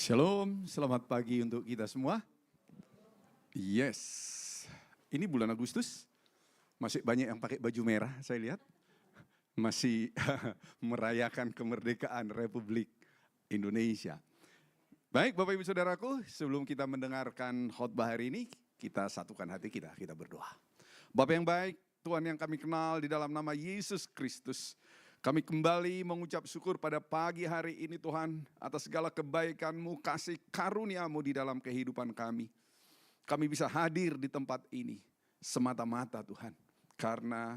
Shalom, selamat pagi untuk kita semua. Yes, ini bulan Agustus, masih banyak yang pakai baju merah saya lihat. Masih merayakan kemerdekaan Republik Indonesia. Baik Bapak Ibu Saudaraku, sebelum kita mendengarkan khotbah hari ini, kita satukan hati kita berdoa. Bapak yang baik, Tuhan yang kami kenal di dalam nama Yesus Kristus, kami kembali mengucap syukur pada pagi hari ini Tuhan atas segala kebaikan-Mu, kasih karunia-Mu di dalam kehidupan kami. Kami bisa hadir di tempat ini semata-mata Tuhan karena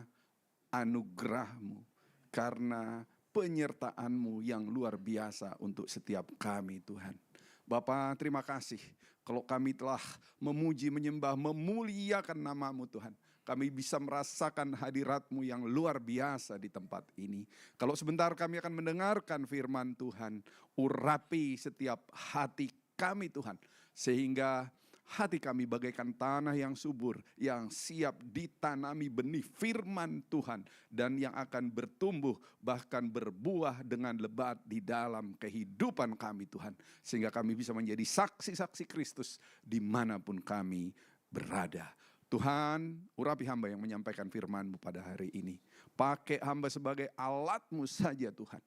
anugerah-Mu, karena penyertaan-Mu yang luar biasa untuk setiap kami Tuhan. Bapa, terima kasih kalau kami telah memuji, menyembah, memuliakan nama-Mu Tuhan. Kami bisa merasakan hadirat-Mu yang luar biasa di tempat ini. Kalau sebentar kami akan mendengarkan firman Tuhan, urapi setiap hati kami Tuhan. Sehingga hati kami bagaikan tanah yang subur, yang siap ditanami benih firman Tuhan. Dan yang akan bertumbuh, bahkan berbuah dengan lebat di dalam kehidupan kami Tuhan. Sehingga kami bisa menjadi saksi-saksi Kristus dimanapun kami berada. Tuhan, urapi hamba yang menyampaikan firman-Mu pada hari ini. Pakai hamba sebagai alat-Mu saja Tuhan.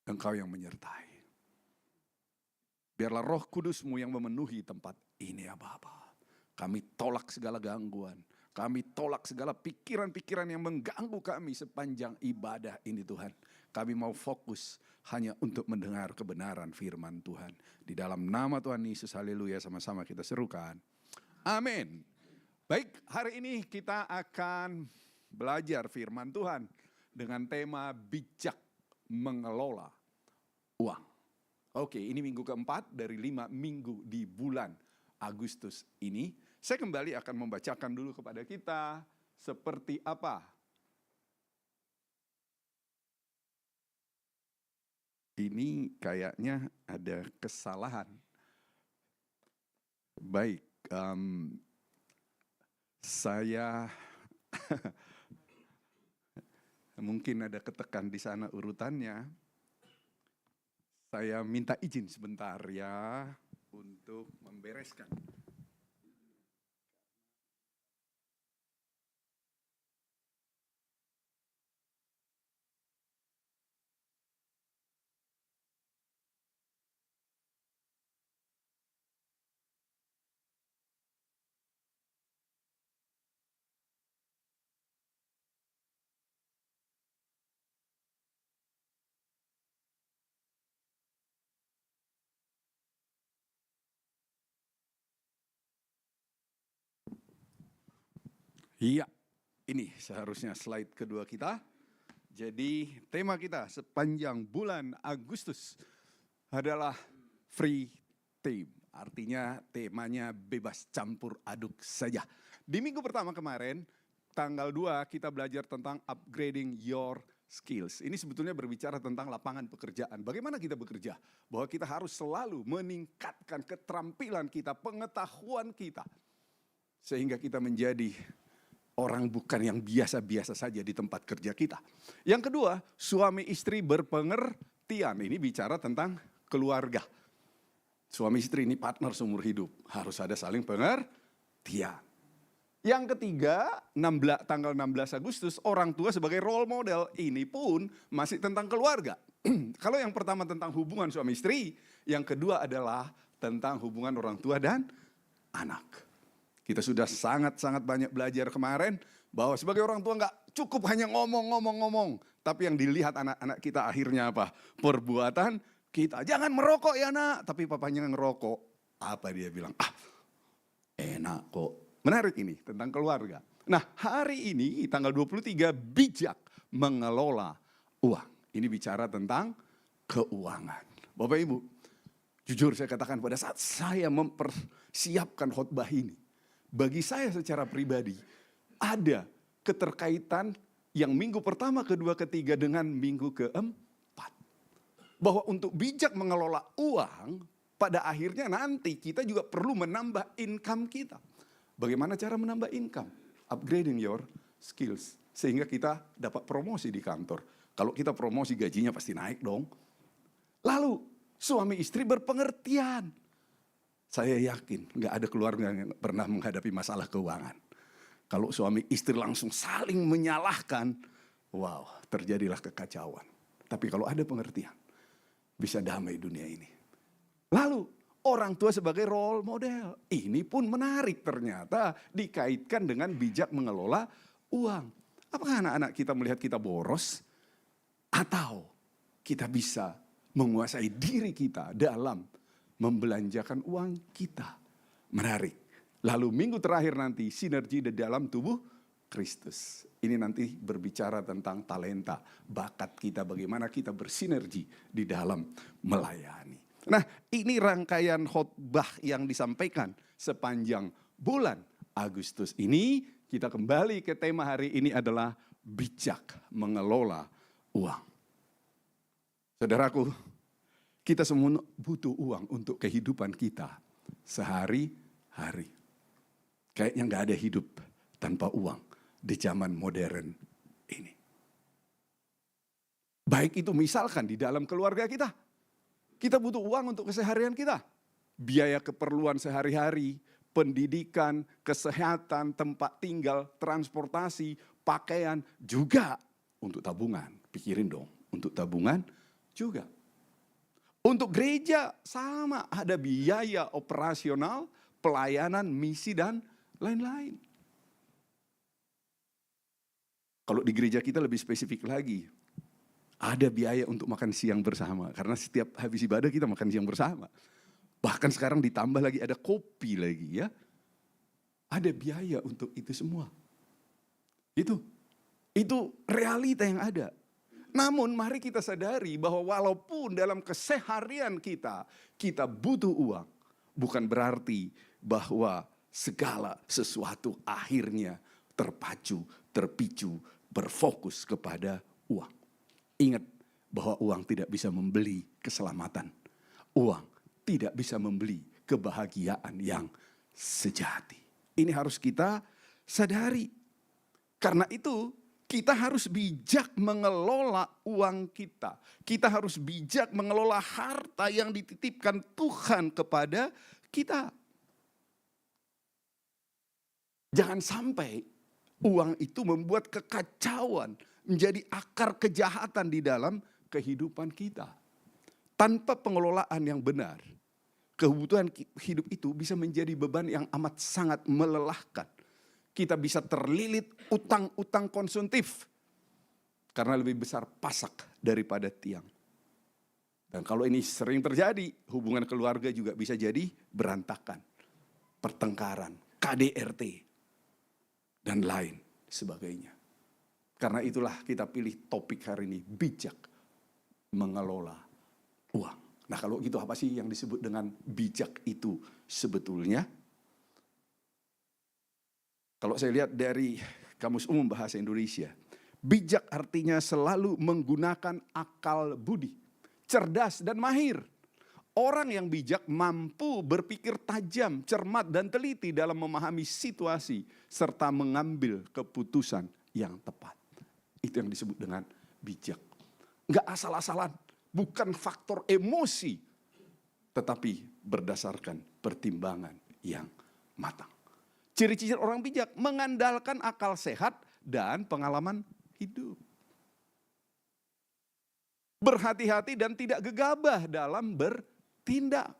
Engkau yang menyertai. Biarlah Roh Kudus-Mu yang memenuhi tempat ini ya Bapa. Kami tolak segala gangguan. Kami tolak segala pikiran-pikiran yang mengganggu kami sepanjang ibadah ini Tuhan. Kami mau fokus hanya untuk mendengar kebenaran firman Tuhan. Di dalam nama Tuhan Yesus, haleluya, sama-sama kita serukan. Amin. Baik, hari ini kita akan belajar firman Tuhan dengan tema bijak mengelola uang. Oke, ini minggu keempat dari 5 minggu di bulan Agustus ini. Saya kembali akan membacakan dulu kepada kita seperti apa. Ini kayaknya ada kesalahan. Baik. Saya mungkin ada ketekan di sana urutannya. Saya minta izin sebentar ya untuk membereskan. Iya, ini seharusnya slide kedua kita. Jadi tema kita sepanjang bulan Agustus adalah free theme. Artinya temanya bebas campur aduk saja. Di minggu pertama kemarin, tanggal 2 kita belajar tentang upgrading your skills. Ini sebetulnya berbicara tentang lapangan pekerjaan. Bagaimana kita bekerja? Bahwa kita harus selalu meningkatkan keterampilan kita, pengetahuan kita. Sehingga kita menjadi orang bukan yang biasa-biasa saja di tempat kerja kita. Yang kedua, suami istri berpengertian. Ini bicara tentang keluarga. Suami istri ini partner seumur hidup. Harus ada saling pengertian. Yang ketiga, tanggal 16 Agustus, orang tua sebagai role model. Ini pun masih tentang keluarga. Kalau yang pertama tentang hubungan suami istri, yang kedua adalah tentang hubungan orang tua dan anak. Kita sudah sangat-sangat banyak belajar kemarin bahwa sebagai orang tua nggak cukup hanya ngomong-ngomong. Tapi yang dilihat anak-anak kita akhirnya apa? Perbuatan kita. Jangan merokok ya nak. Tapi papanya ngerokok. Apa dia bilang? Enak kok. Menarik ini tentang keluarga. Nah hari ini tanggal 23 bijak mengelola uang. Ini bicara tentang keuangan. Bapak Ibu, jujur saya katakan pada saat saya mempersiapkan khotbah ini. Bagi saya secara pribadi, ada keterkaitan yang minggu pertama, kedua, ketiga dengan minggu keempat. Bahwa untuk bijak mengelola uang, pada akhirnya nanti kita juga perlu menambah income kita. Bagaimana cara menambah income? Upgrading your skills. Sehingga kita dapat promosi di kantor. Kalau kita promosi gajinya pasti naik dong. Lalu Suami istri berpengertian. Saya yakin nggak ada keluarga yang pernah menghadapi masalah keuangan. Kalau suami istri langsung saling menyalahkan, wow, terjadilah kekacauan. Tapi kalau ada pengertian, bisa damai dunia ini. Lalu orang tua sebagai role model, ini pun menarik ternyata dikaitkan dengan bijak mengelola uang. Apakah anak-anak kita melihat kita boros? Atau kita bisa menguasai diri kita dalam membelanjakan uang kita. Menarik. Lalu minggu terakhir nanti sinergi di dalam tubuh Kristus. Ini nanti berbicara tentang talenta, bakat kita, bagaimana kita bersinergi di dalam melayani. Nah, ini rangkaian khotbah yang disampaikan sepanjang bulan Agustus ini. Kita kembali ke tema hari ini adalah bijak mengelola uang. Saudaraku, kita semua butuh uang untuk kehidupan kita sehari-hari. Kayaknya nggak ada hidup tanpa uang di zaman modern ini. Baik itu misalkan di dalam keluarga kita. Kita butuh uang untuk keseharian kita. Biaya keperluan sehari-hari, pendidikan, kesehatan, tempat tinggal, transportasi, pakaian, juga untuk tabungan. Pikirin dong, untuk tabungan juga. Untuk gereja sama, ada biaya operasional, pelayanan, misi, dan lain-lain. Kalau di gereja kita lebih spesifik lagi, ada biaya untuk makan siang bersama. Karena setiap habis ibadah kita makan siang bersama. Bahkan sekarang ditambah lagi ada kopi lagi ya. Ada biaya untuk itu semua. Itu realita yang ada. Namun mari kita sadari bahwa walaupun dalam keseharian kita butuh uang. Bukan berarti bahwa segala sesuatu akhirnya terpicu, berfokus kepada uang. Ingat bahwa uang tidak bisa membeli keselamatan. Uang tidak bisa membeli kebahagiaan yang sejati. Ini harus kita sadari. Karena itu kita harus bijak mengelola uang kita. Kita harus bijak mengelola harta yang dititipkan Tuhan kepada kita. Jangan sampai uang itu membuat kekacauan, menjadi akar kejahatan di dalam kehidupan kita. Tanpa pengelolaan yang benar, kebutuhan hidup itu bisa menjadi beban yang amat sangat melelahkan. Kita bisa terlilit utang-utang konsumtif. Karena lebih besar pasak daripada tiang. Dan kalau ini sering terjadi, hubungan keluarga juga bisa jadi berantakan. Pertengkaran, KDRT, dan lain sebagainya. Karena itulah kita pilih topik hari ini, bijak mengelola uang. Nah kalau gitu apa sih yang disebut dengan bijak itu sebetulnya? Kalau saya lihat dari Kamus Umum Bahasa Indonesia, bijak artinya selalu menggunakan akal budi, cerdas dan mahir. Orang yang bijak mampu berpikir tajam, cermat dan teliti dalam memahami situasi serta mengambil keputusan yang tepat. Itu yang disebut dengan bijak. Enggak asal-asalan, bukan faktor emosi, tetapi berdasarkan pertimbangan yang matang. Ciri-ciri orang bijak mengandalkan akal sehat dan pengalaman hidup. Berhati-hati dan tidak gegabah dalam bertindak.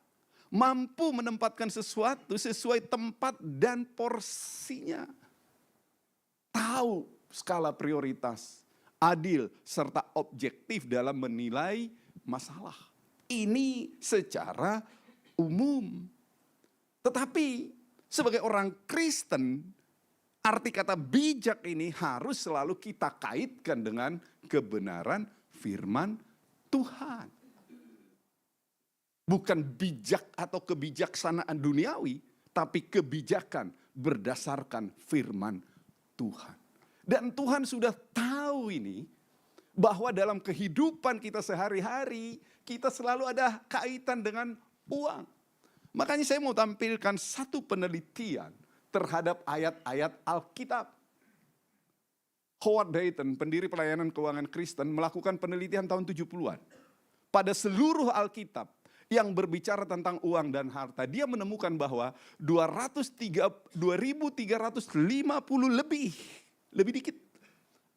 Mampu menempatkan sesuatu sesuai tempat dan porsinya. Tahu skala prioritas, adil serta objektif dalam menilai masalah. Ini secara umum. Tetapi sebagai orang Kristen, arti kata bijak ini harus selalu kita kaitkan dengan kebenaran firman Tuhan. Bukan bijak atau kebijaksanaan duniawi, tapi kebijakan berdasarkan firman Tuhan. Dan Tuhan sudah tahu ini, bahwa dalam kehidupan kita sehari-hari, kita selalu ada kaitan dengan uang. Makanya saya mau tampilkan satu penelitian terhadap ayat-ayat Alkitab. Howard Dayton, pendiri pelayanan keuangan Kristen, melakukan penelitian tahun 70-an. Pada seluruh Alkitab, yang berbicara tentang uang dan harta, dia menemukan bahwa 2350 lebih dikit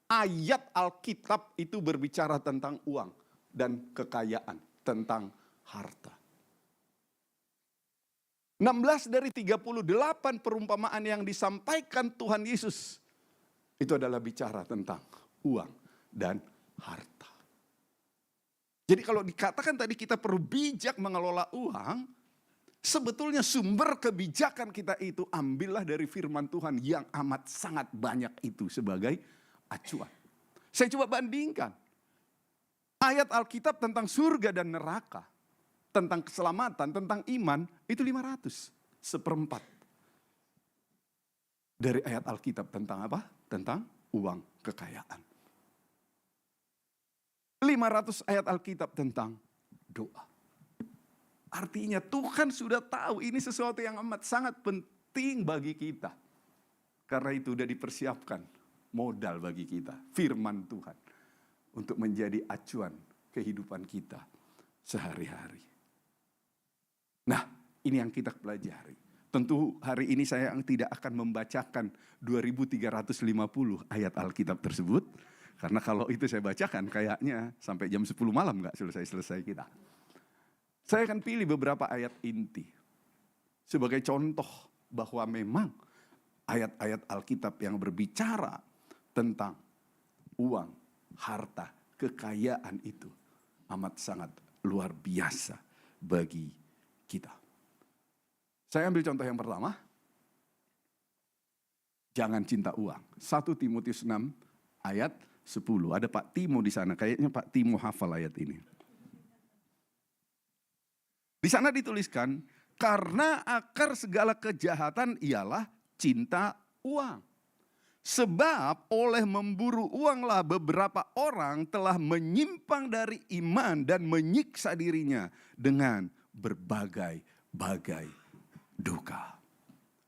ayat Alkitab itu berbicara tentang uang dan kekayaan, tentang harta. 16 dari 38 perumpamaan yang disampaikan Tuhan Yesus itu adalah bicara tentang uang dan harta. Jadi kalau dikatakan tadi kita perlu bijak mengelola uang, sebetulnya sumber kebijakan kita itu ambillah dari firman Tuhan yang amat sangat banyak itu sebagai acuan. Saya coba bandingkan ayat Alkitab tentang surga dan neraka, tentang keselamatan, tentang iman, itu 500, seperempat. Dari ayat Alkitab tentang apa? Tentang uang, kekayaan. 500 ayat Alkitab tentang doa. Artinya Tuhan sudah tahu ini sesuatu yang amat sangat penting bagi kita. Karena itu sudah dipersiapkan modal bagi kita, firman Tuhan. Untuk menjadi acuan kehidupan kita sehari-hari. Nah, ini yang kita pelajari. Tentu hari ini saya tidak akan membacakan 2350 ayat Alkitab tersebut. Karena kalau itu saya bacakan kayaknya sampai jam 10 malam gak selesai-selesai kita. Saya akan pilih beberapa ayat inti. Sebagai contoh bahwa memang ayat-ayat Alkitab yang berbicara tentang uang, harta, kekayaan itu amat sangat luar biasa bagi kita. Saya ambil contoh yang pertama. Jangan cinta uang. 1 Timotius 6 ayat 10. Ada Pak Timo di sana. Kayaknya Pak Timo hafal ayat ini. Di sana dituliskan, karena akar segala kejahatan ialah cinta uang. Sebab oleh memburu uanglah beberapa orang telah menyimpang dari iman dan menyiksa dirinya dengan berbagai-bagai duka.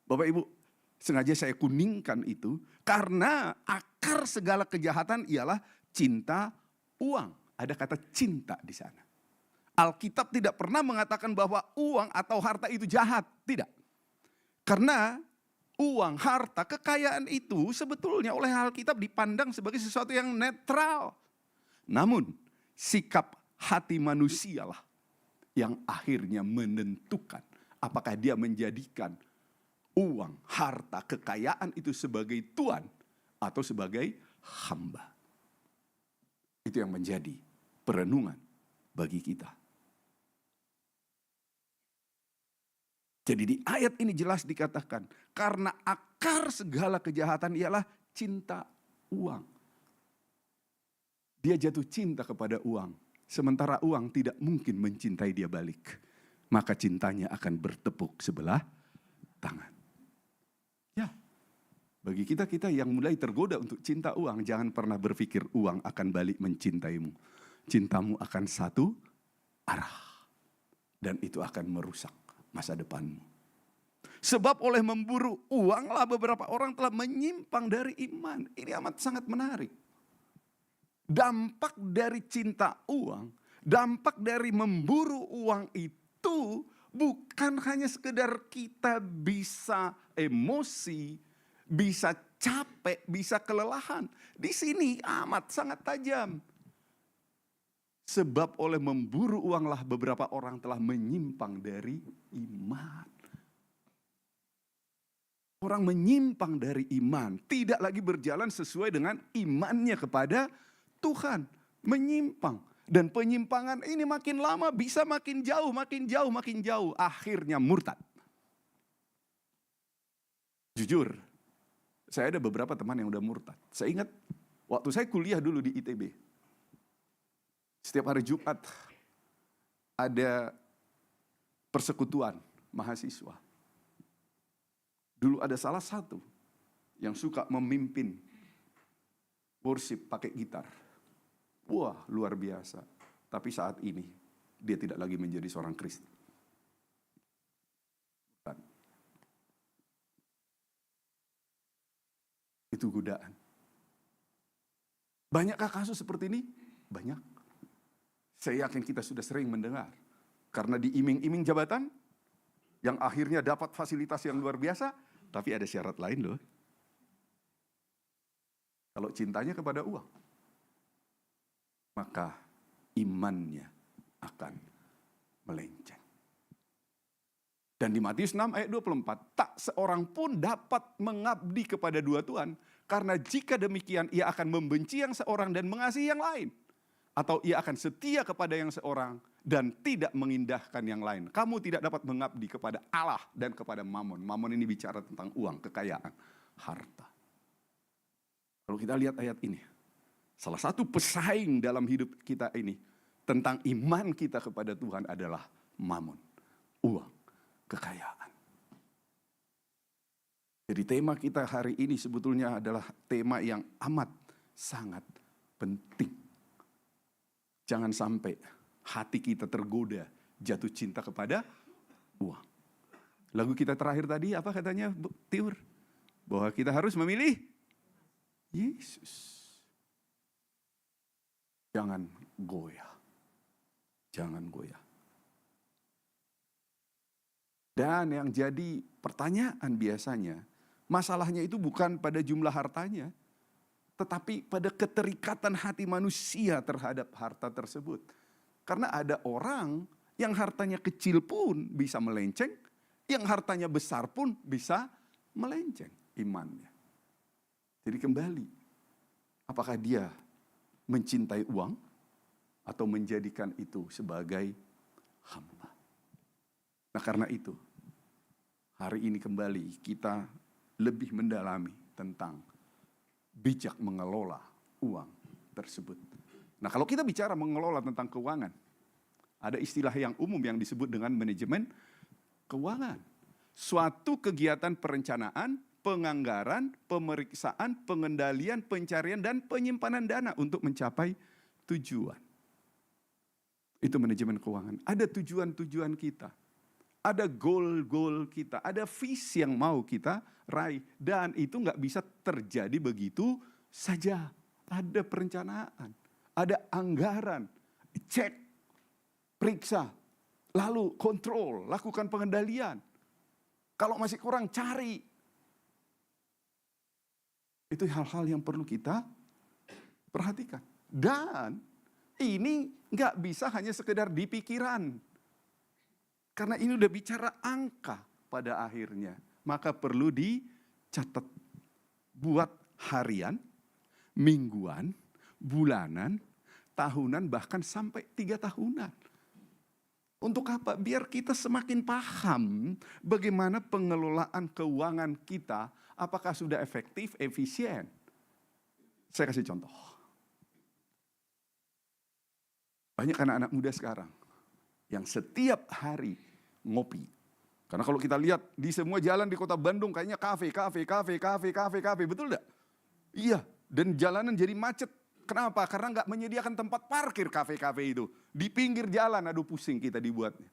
Bapak Ibu, sengaja saya kuningkan itu karena akar segala kejahatan ialah cinta uang. Ada kata cinta di sana. Alkitab tidak pernah mengatakan bahwa uang atau harta itu jahat. Tidak. Karena uang, harta, kekayaan itu sebetulnya oleh Alkitab dipandang sebagai sesuatu yang netral. Namun sikap hati manusialah yang akhirnya menentukan apakah dia menjadikan uang, harta, kekayaan itu sebagai tuan atau sebagai hamba. Itu yang menjadi perenungan bagi kita. Jadi di ayat ini jelas dikatakan, karena akar segala kejahatan ialah cinta uang. Dia jatuh cinta kepada uang, sementara uang tidak mungkin mencintai dia balik. Maka cintanya akan bertepuk sebelah tangan. Ya, bagi kita yang mulai tergoda untuk cinta uang, jangan pernah berpikir uang akan balik mencintaimu. Cintamu akan satu arah. Dan itu akan merusak masa depanmu. Sebab oleh memburu uanglah beberapa orang telah menyimpang dari iman. Ini amat sangat menarik. Dampak dari cinta uang, dampak dari memburu uang itu bukan hanya sekedar kita bisa emosi, bisa capek, bisa kelelahan. Di sini amat sangat tajam. Sebab oleh memburu uanglah beberapa orang telah menyimpang dari iman. Orang menyimpang dari iman, tidak lagi berjalan sesuai dengan imannya kepada Tuhan. Menyimpang. Dan penyimpangan ini makin lama bisa makin jauh, makin jauh, makin jauh. Akhirnya murtad. Jujur, saya ada beberapa teman yang udah murtad. Saya ingat waktu saya kuliah dulu di ITB. Setiap hari Jumat ada persekutuan mahasiswa. Dulu ada salah satu yang suka memimpin worship pakai gitar. Wah, luar biasa. Tapi saat ini dia tidak lagi menjadi seorang Kristen. Itu godaan. Banyakkah kasus seperti ini? Banyak. Saya yakin kita sudah sering mendengar. Karena diiming-iming jabatan, yang akhirnya dapat fasilitas yang luar biasa, tapi ada syarat lain loh. Kalau cintanya kepada uang, maka imannya akan melenceng. Dan di Matius 6 ayat 24, tak seorang pun dapat mengabdi kepada dua tuan, karena jika demikian ia akan membenci yang seorang dan mengasihi yang lain. Atau ia akan setia kepada yang seorang dan tidak mengindahkan yang lain. Kamu tidak dapat mengabdi kepada Allah dan kepada Mammon. Mammon ini bicara tentang uang, kekayaan, harta. Kalau kita lihat ayat ini, salah satu pesaing dalam hidup kita ini tentang iman kita kepada Tuhan adalah Mammon, uang, kekayaan. Jadi tema kita hari ini sebetulnya adalah tema yang amat sangat penting. Jangan sampai hati kita tergoda jatuh cinta kepada uang. Lagu kita terakhir tadi apa katanya Tiur? Bahwa kita harus memilih Yesus. Jangan goyah. Jangan goyah. Dan yang jadi pertanyaan biasanya, masalahnya itu bukan pada jumlah hartanya, tetapi pada keterikatan hati manusia terhadap harta tersebut. Karena ada orang yang hartanya kecil pun bisa melenceng, yang hartanya besar pun bisa melenceng imannya. Jadi kembali, apakah dia mencintai uang atau menjadikan itu sebagai hamba? Nah karena itu, hari ini kembali kita lebih mendalami tentang bijak mengelola uang tersebut. Nah kalau kita bicara mengelola tentang keuangan, ada istilah yang umum yang disebut dengan manajemen keuangan. Suatu kegiatan perencanaan, penganggaran, pemeriksaan, pengendalian, pencarian, dan penyimpanan dana untuk mencapai tujuan. Itu manajemen keuangan. Ada tujuan-tujuan kita. Ada goal-goal kita, ada visi yang mau kita raih. Dan itu nggak bisa terjadi begitu saja. Ada perencanaan, ada anggaran, cek, periksa, lalu kontrol, lakukan pengendalian. Kalau masih kurang cari. Itu hal-hal yang perlu kita perhatikan. Dan ini nggak bisa hanya sekedar di pikiran. Karena ini udah bicara angka pada akhirnya. Maka perlu dicatat. Buat harian, mingguan, bulanan, tahunan, bahkan sampai 3 tahunan. Untuk apa? Biar kita semakin paham bagaimana pengelolaan keuangan kita. Apakah sudah efektif, efisien. Saya kasih contoh. Banyak anak-anak muda sekarang yang setiap hari ngopi. Karena kalau kita lihat di semua jalan di kota Bandung kayaknya kafe, betul enggak? Iya, dan jalanan jadi macet. Kenapa? Karena nggak menyediakan tempat parkir kafe-kafe itu. Di pinggir jalan, aduh pusing kita dibuatnya.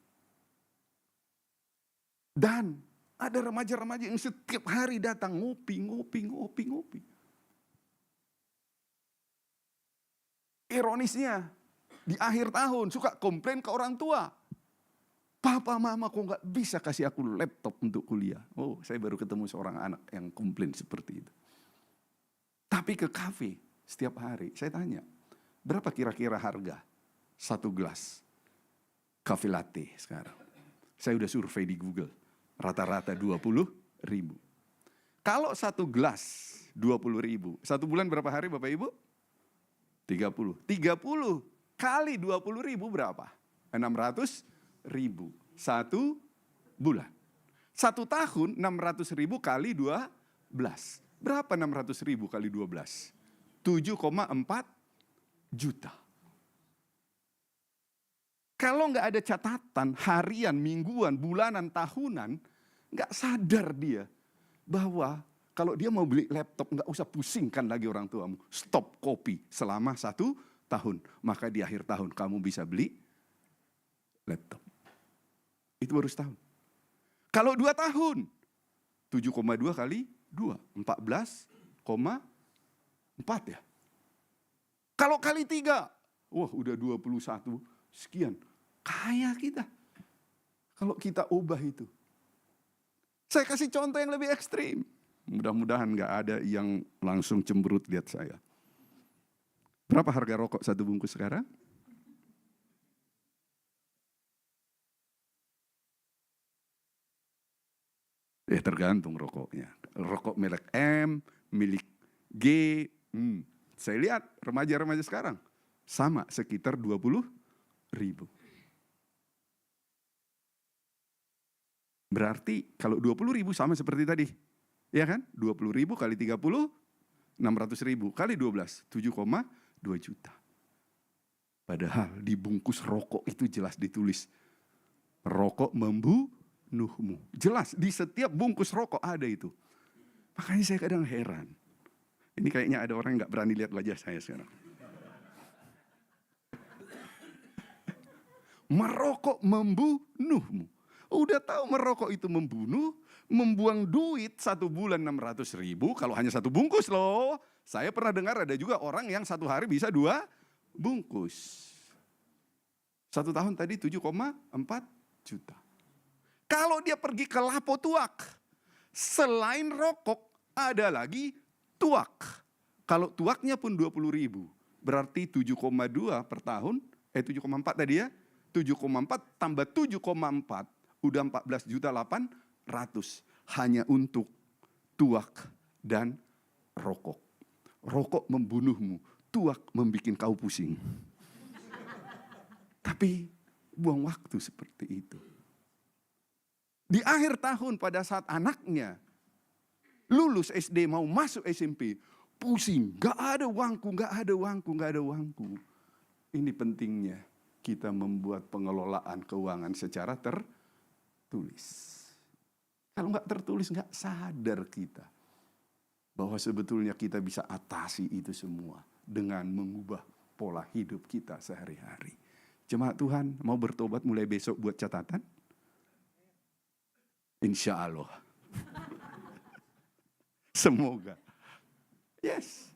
Dan ada remaja-remaja yang setiap hari datang ngopi. Ironisnya, di akhir tahun suka komplain ke orang tua. Papa, mama kok nggak bisa kasih aku laptop untuk kuliah. Oh, saya baru ketemu seorang anak yang komplain seperti itu. Tapi ke kafe setiap hari, saya tanya, berapa kira-kira harga 1 gelas cafe latte sekarang? Saya udah survei di Google, rata-rata 20.000. Kalau 1 gelas 20.000, 1 bulan berapa hari Bapak Ibu? 30 kali 20.000 berapa? 600.000 1 bulan. 1 tahun 600.000 kali 12. Berapa 600.000 kali 12? 7,4 juta. Kalau nggak ada catatan harian, mingguan, bulanan, tahunan, nggak sadar dia bahwa kalau dia mau beli laptop nggak usah pusingkan lagi orang tuamu. Stop kopi selama 1 tahun. Maka di akhir tahun kamu bisa beli laptop. Itu baru setahun. Kalau 2 tahun, 7,2 kali 2, 14,4 ya. Kalau kali 3, wah udah 21 sekian. Kaya kita. Kalau kita ubah itu. Saya kasih contoh yang lebih ekstrim. Mudah-mudahan nggak ada yang langsung cemberut lihat saya. Berapa harga rokok satu bungkus sekarang? Tergantung rokoknya. Rokok milik M, milik G. Saya lihat remaja-remaja sekarang sama sekitar 20.000. Berarti kalau 20.000 sama seperti tadi. Ya kan? 20.000 kali 30, 600.000 kali 12, 7,2 juta. Padahal di bungkus rokok itu jelas ditulis, rokok membunuhmu. Jelas di setiap bungkus rokok ada itu. Makanya saya kadang heran. Ini kayaknya ada orang yang gak berani lihat wajah saya sekarang. Merokok membunuhmu. Udah tahu merokok itu membunuh, membuang duit 1 bulan 600.000, kalau hanya 1 bungkus loh. Saya pernah dengar ada juga orang yang 1 hari bisa 2 bungkus. 1 tahun tadi 7,4 juta. Kalau dia pergi ke Lapo Tuak, selain rokok ada lagi tuak. Kalau tuaknya pun 20.000, berarti 7,2 per tahun, 7,4 tadi ya, 7,4 tambah 7,4, udah 14.800.000 hanya untuk tuak dan rokok. Rokok membunuhmu, tuak membikin kau pusing. Tapi buang waktu seperti itu. Di akhir tahun pada saat anaknya lulus SD mau masuk SMP, pusing, gak ada uangku. Ini pentingnya kita membuat pengelolaan keuangan secara tertulis. Kalau gak tertulis gak sadar kita bahwa sebetulnya kita bisa atasi itu semua dengan mengubah pola hidup kita sehari-hari. Jemaat Tuhan mau bertobat mulai besok buat catatan? Insya Allah. Semoga. Yes.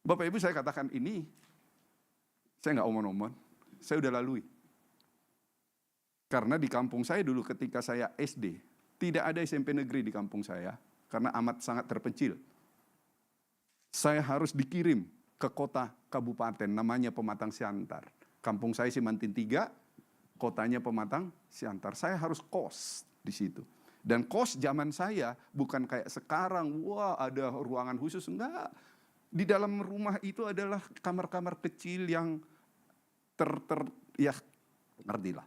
Bapak Ibu saya katakan ini, saya nggak omong-omong, saya udah lalui. Karena di kampung saya dulu ketika saya SD, tidak ada SMP negeri di kampung saya, karena amat sangat terpencil. Saya harus dikirim ke kota kabupaten, namanya Pematang Siantar. Kampung saya Simantin 3, kotanya Pematang Siantar. Saya harus kos di situ. Dan kos zaman saya bukan kayak sekarang, wah ada ruangan khusus, enggak. Di dalam rumah itu adalah kamar-kamar kecil yang ya ngertilah.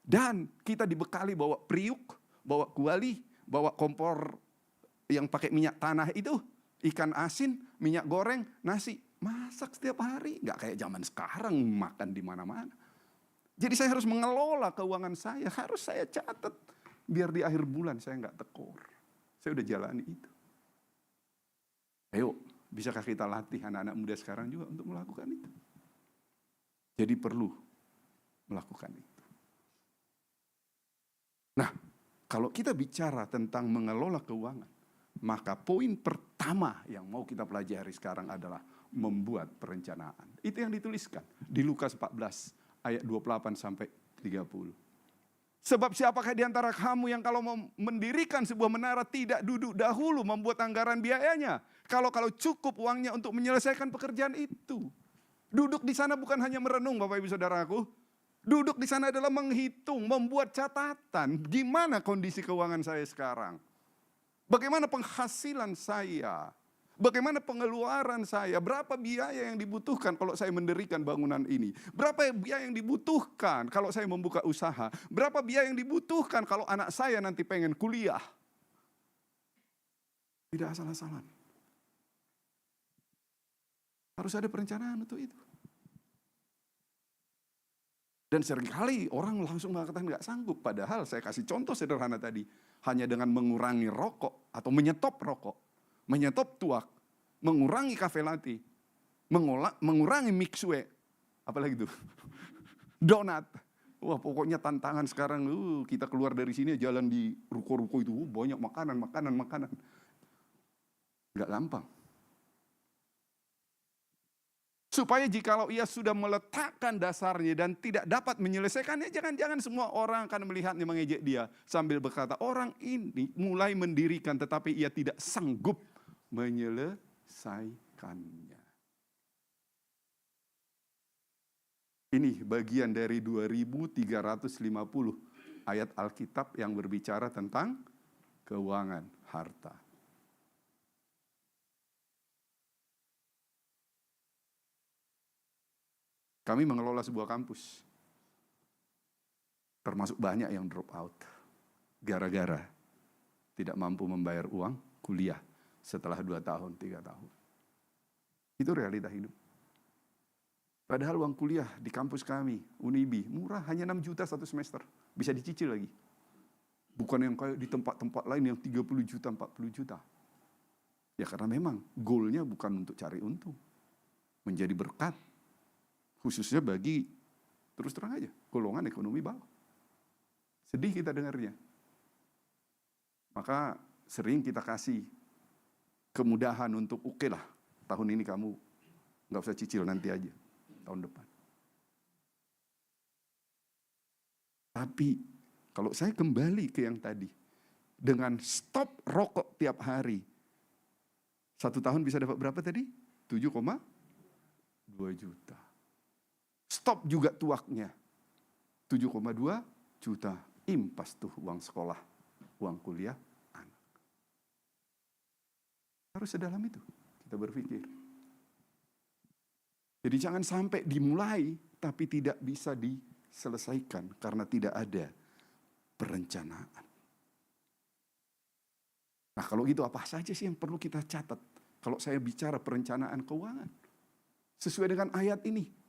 Dan kita dibekali bawa priuk, bawa kuali, bawa kompor yang pakai minyak tanah itu, ikan asin, minyak goreng, nasi. Masak setiap hari, nggak kayak zaman sekarang makan di mana-mana. Jadi saya harus mengelola keuangan saya, harus saya catat. Biar di akhir bulan saya nggak tekor. Saya udah jalani itu. Ayo, bisakah kita latih anak-anak muda sekarang juga untuk melakukan itu? Jadi perlu melakukan itu. Nah, kalau kita bicara tentang mengelola keuangan, maka poin pertama yang mau kita pelajari sekarang adalah membuat perencanaan. Itu yang dituliskan di Lukas 14 ayat 28 sampai 30. Sebab siapakah di antara kamu yang kalau mau mendirikan sebuah menara tidak duduk dahulu membuat anggaran biayanya? Kalau cukup uangnya untuk menyelesaikan pekerjaan itu. Duduk di sana bukan hanya merenung Bapak Ibu Saudaraku. Duduk di sana adalah menghitung, membuat catatan. Gimana kondisi keuangan saya sekarang? Bagaimana penghasilan saya? Bagaimana pengeluaran saya? Berapa biaya yang dibutuhkan kalau saya mendirikan bangunan ini? Berapa biaya yang dibutuhkan kalau saya membuka usaha? Berapa biaya yang dibutuhkan kalau anak saya nanti pengen kuliah? Tidak asal-asalan. Harus ada perencanaan untuk itu. Dan seringkali orang langsung mengatakan nggak sanggup. Padahal saya kasih contoh sederhana tadi. Hanya dengan mengurangi rokok atau menyetop rokok. Menyetop tuak, mengurangi kafe latte, mengurangi mixue, apalagi itu, donat. Wah pokoknya tantangan sekarang, kita keluar dari sini jalan di ruko-ruko itu, banyak makanan. Nggak gampang. Supaya jikalau ia sudah meletakkan dasarnya dan tidak dapat menyelesaikannya, jangan-jangan semua orang akan melihatnya mengejek dia. Sambil berkata, orang ini mulai mendirikan tetapi ia tidak sanggup menyelesaikannya. Ini bagian dari 2350 ayat Alkitab yang berbicara tentang keuangan harta. Kami mengelola sebuah kampus. Termasuk banyak yang drop out. Gara-gara tidak mampu membayar uang kuliah setelah 2 tahun, 3 tahun. Itu realita hidup. Padahal uang kuliah di kampus kami, Unibi, murah, hanya 6 juta 1 semester. Bisa dicicil lagi. Bukan yang kayak di tempat-tempat lain yang 30 juta, 40 juta. Ya karena memang goalnya bukan untuk cari untung. Menjadi berkat. Khususnya bagi, terus terang aja, golongan ekonomi bawah. Sedih kita dengarnya. Maka sering kita kasih kemudahan untuk oke lah, tahun ini kamu nggak usah cicil, nanti aja. Tahun depan. Tapi kalau saya kembali ke yang tadi, dengan stop rokok tiap hari, 1 tahun bisa dapat berapa tadi? 7,2 juta. Stop juga tuaknya, 7,2 juta. Impas tuh uang sekolah, uang kuliah anak. Harus sedalam itu kita berpikir. Jadi jangan sampai dimulai tapi tidak bisa diselesaikan karena tidak ada perencanaan. Nah kalau gitu apa saja sih yang perlu kita catat kalau saya bicara perencanaan keuangan? Sesuai dengan ayat ini.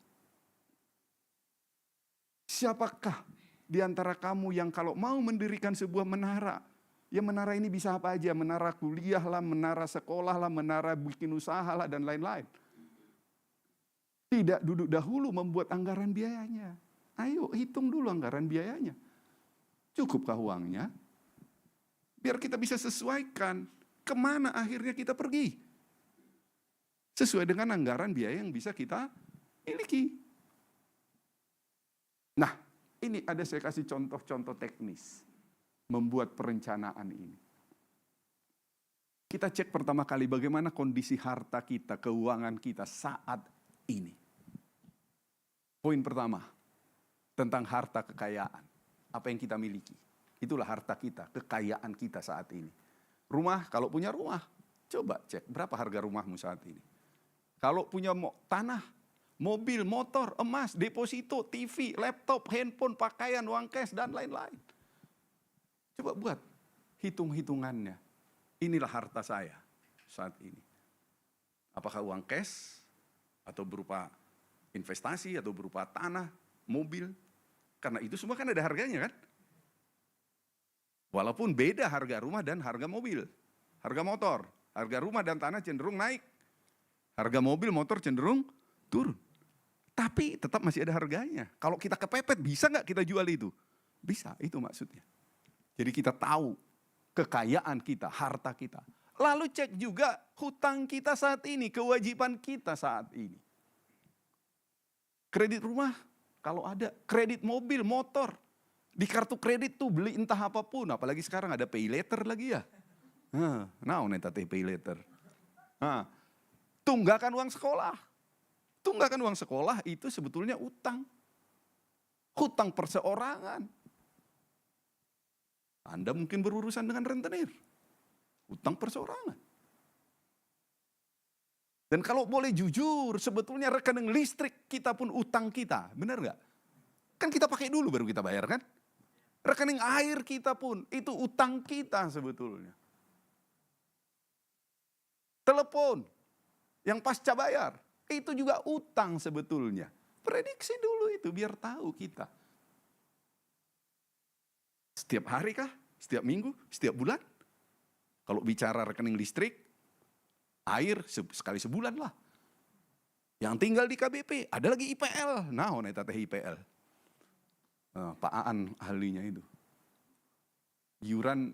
Siapakah di antara kamu yang kalau mau mendirikan sebuah menara, ya menara ini bisa apa aja, menara kuliah lah, menara sekolah lah, menara bikin usaha lah dan lain-lain. Tidak duduk dahulu membuat anggaran biayanya. Ayo hitung dulu anggaran biayanya. Cukupkah uangnya? Biar kita bisa sesuaikan kemana akhirnya kita pergi. Sesuai dengan anggaran biaya yang bisa kita miliki. Nah, ini ada saya kasih contoh-contoh teknis. Membuat perencanaan ini. Kita cek pertama kali bagaimana kondisi harta kita, keuangan kita saat ini. Poin pertama, tentang harta kekayaan. Apa yang kita miliki. Itulah harta kita, kekayaan kita saat ini. Rumah, kalau punya rumah, coba cek berapa harga rumahmu saat ini. Kalau punya tanah, mobil, motor, emas, deposito, TV, laptop, handphone, pakaian, uang cash, dan lain-lain. Coba buat hitung-hitungannya. Inilah harta saya saat ini. Apakah uang cash, atau berupa investasi, atau berupa tanah, mobil. Karena itu semua kan ada harganya kan. Walaupun beda harga rumah dan harga mobil. Harga motor, harga rumah dan tanah cenderung naik. Harga mobil, motor cenderung turun. Tapi tetap masih ada harganya. Kalau kita kepepet, bisa nggak kita jual itu? Bisa, itu maksudnya. Jadi kita tahu kekayaan kita, harta kita. Lalu cek juga hutang kita saat ini, kewajiban kita saat ini. Kredit rumah, kalau ada. Kredit mobil, motor. Di kartu kredit tuh beli entah apapun. Apalagi sekarang ada pay later lagi ya. Nah, neta pay later. Tunggakan uang sekolah. Tunggakan uang sekolah itu sebetulnya utang. Hutang perseorangan. Anda mungkin berurusan dengan rentenir. Hutang perseorangan. Dan kalau boleh jujur, sebetulnya rekening listrik kita pun utang kita. Benar nggak? Kan kita pakai dulu baru kita bayar kan? Rekening air kita pun, itu utang kita sebetulnya. Telepon, yang pasca bayar, itu juga utang sebetulnya. Prediksi dulu itu biar tahu kita. Setiap hari kah? Setiap minggu? Setiap bulan? Kalau bicara rekening listrik, air sekali sebulan lah. Yang tinggal di KBP, ada lagi IPL. Nah, neta teh IPL. Pak Aan ahlinya itu. Iuran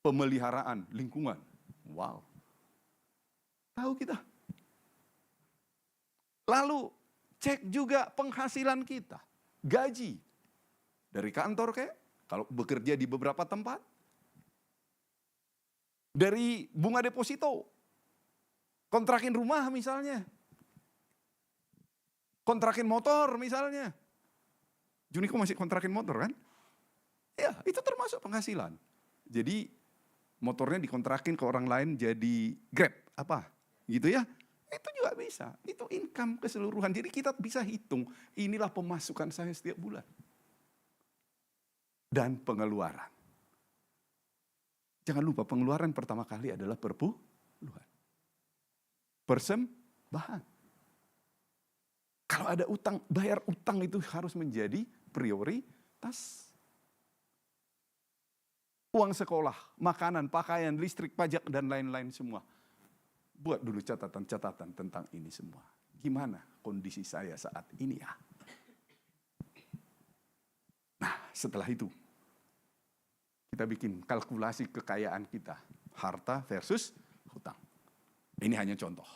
pemeliharaan lingkungan. Wow. Tahu kita. Lalu cek juga penghasilan kita. Gaji. Dari kantor kayak, kalau bekerja di beberapa tempat. Dari bunga deposito. Kontrakin rumah misalnya. Kontrakin motor misalnya. Juniko masih kontrakin motor kan? Ya, itu termasuk penghasilan. Jadi motornya dikontrakin ke orang lain jadi Grab, apa? Gitu ya. Itu juga bisa. Itu income keseluruhan. Jadi kita bisa hitung, inilah pemasukan saya setiap bulan. Dan pengeluaran. Jangan lupa pengeluaran pertama kali adalah perpuluhan. Persembahan. Kalau ada utang, bayar utang itu harus menjadi prioritas. Uang sekolah, makanan, pakaian, listrik, pajak, dan lain-lain semua. Buat dulu catatan-catatan tentang ini semua. Gimana kondisi saya saat ini ya? Nah, setelah itu, kita bikin kalkulasi kekayaan kita. Harta versus hutang. Ini hanya contoh.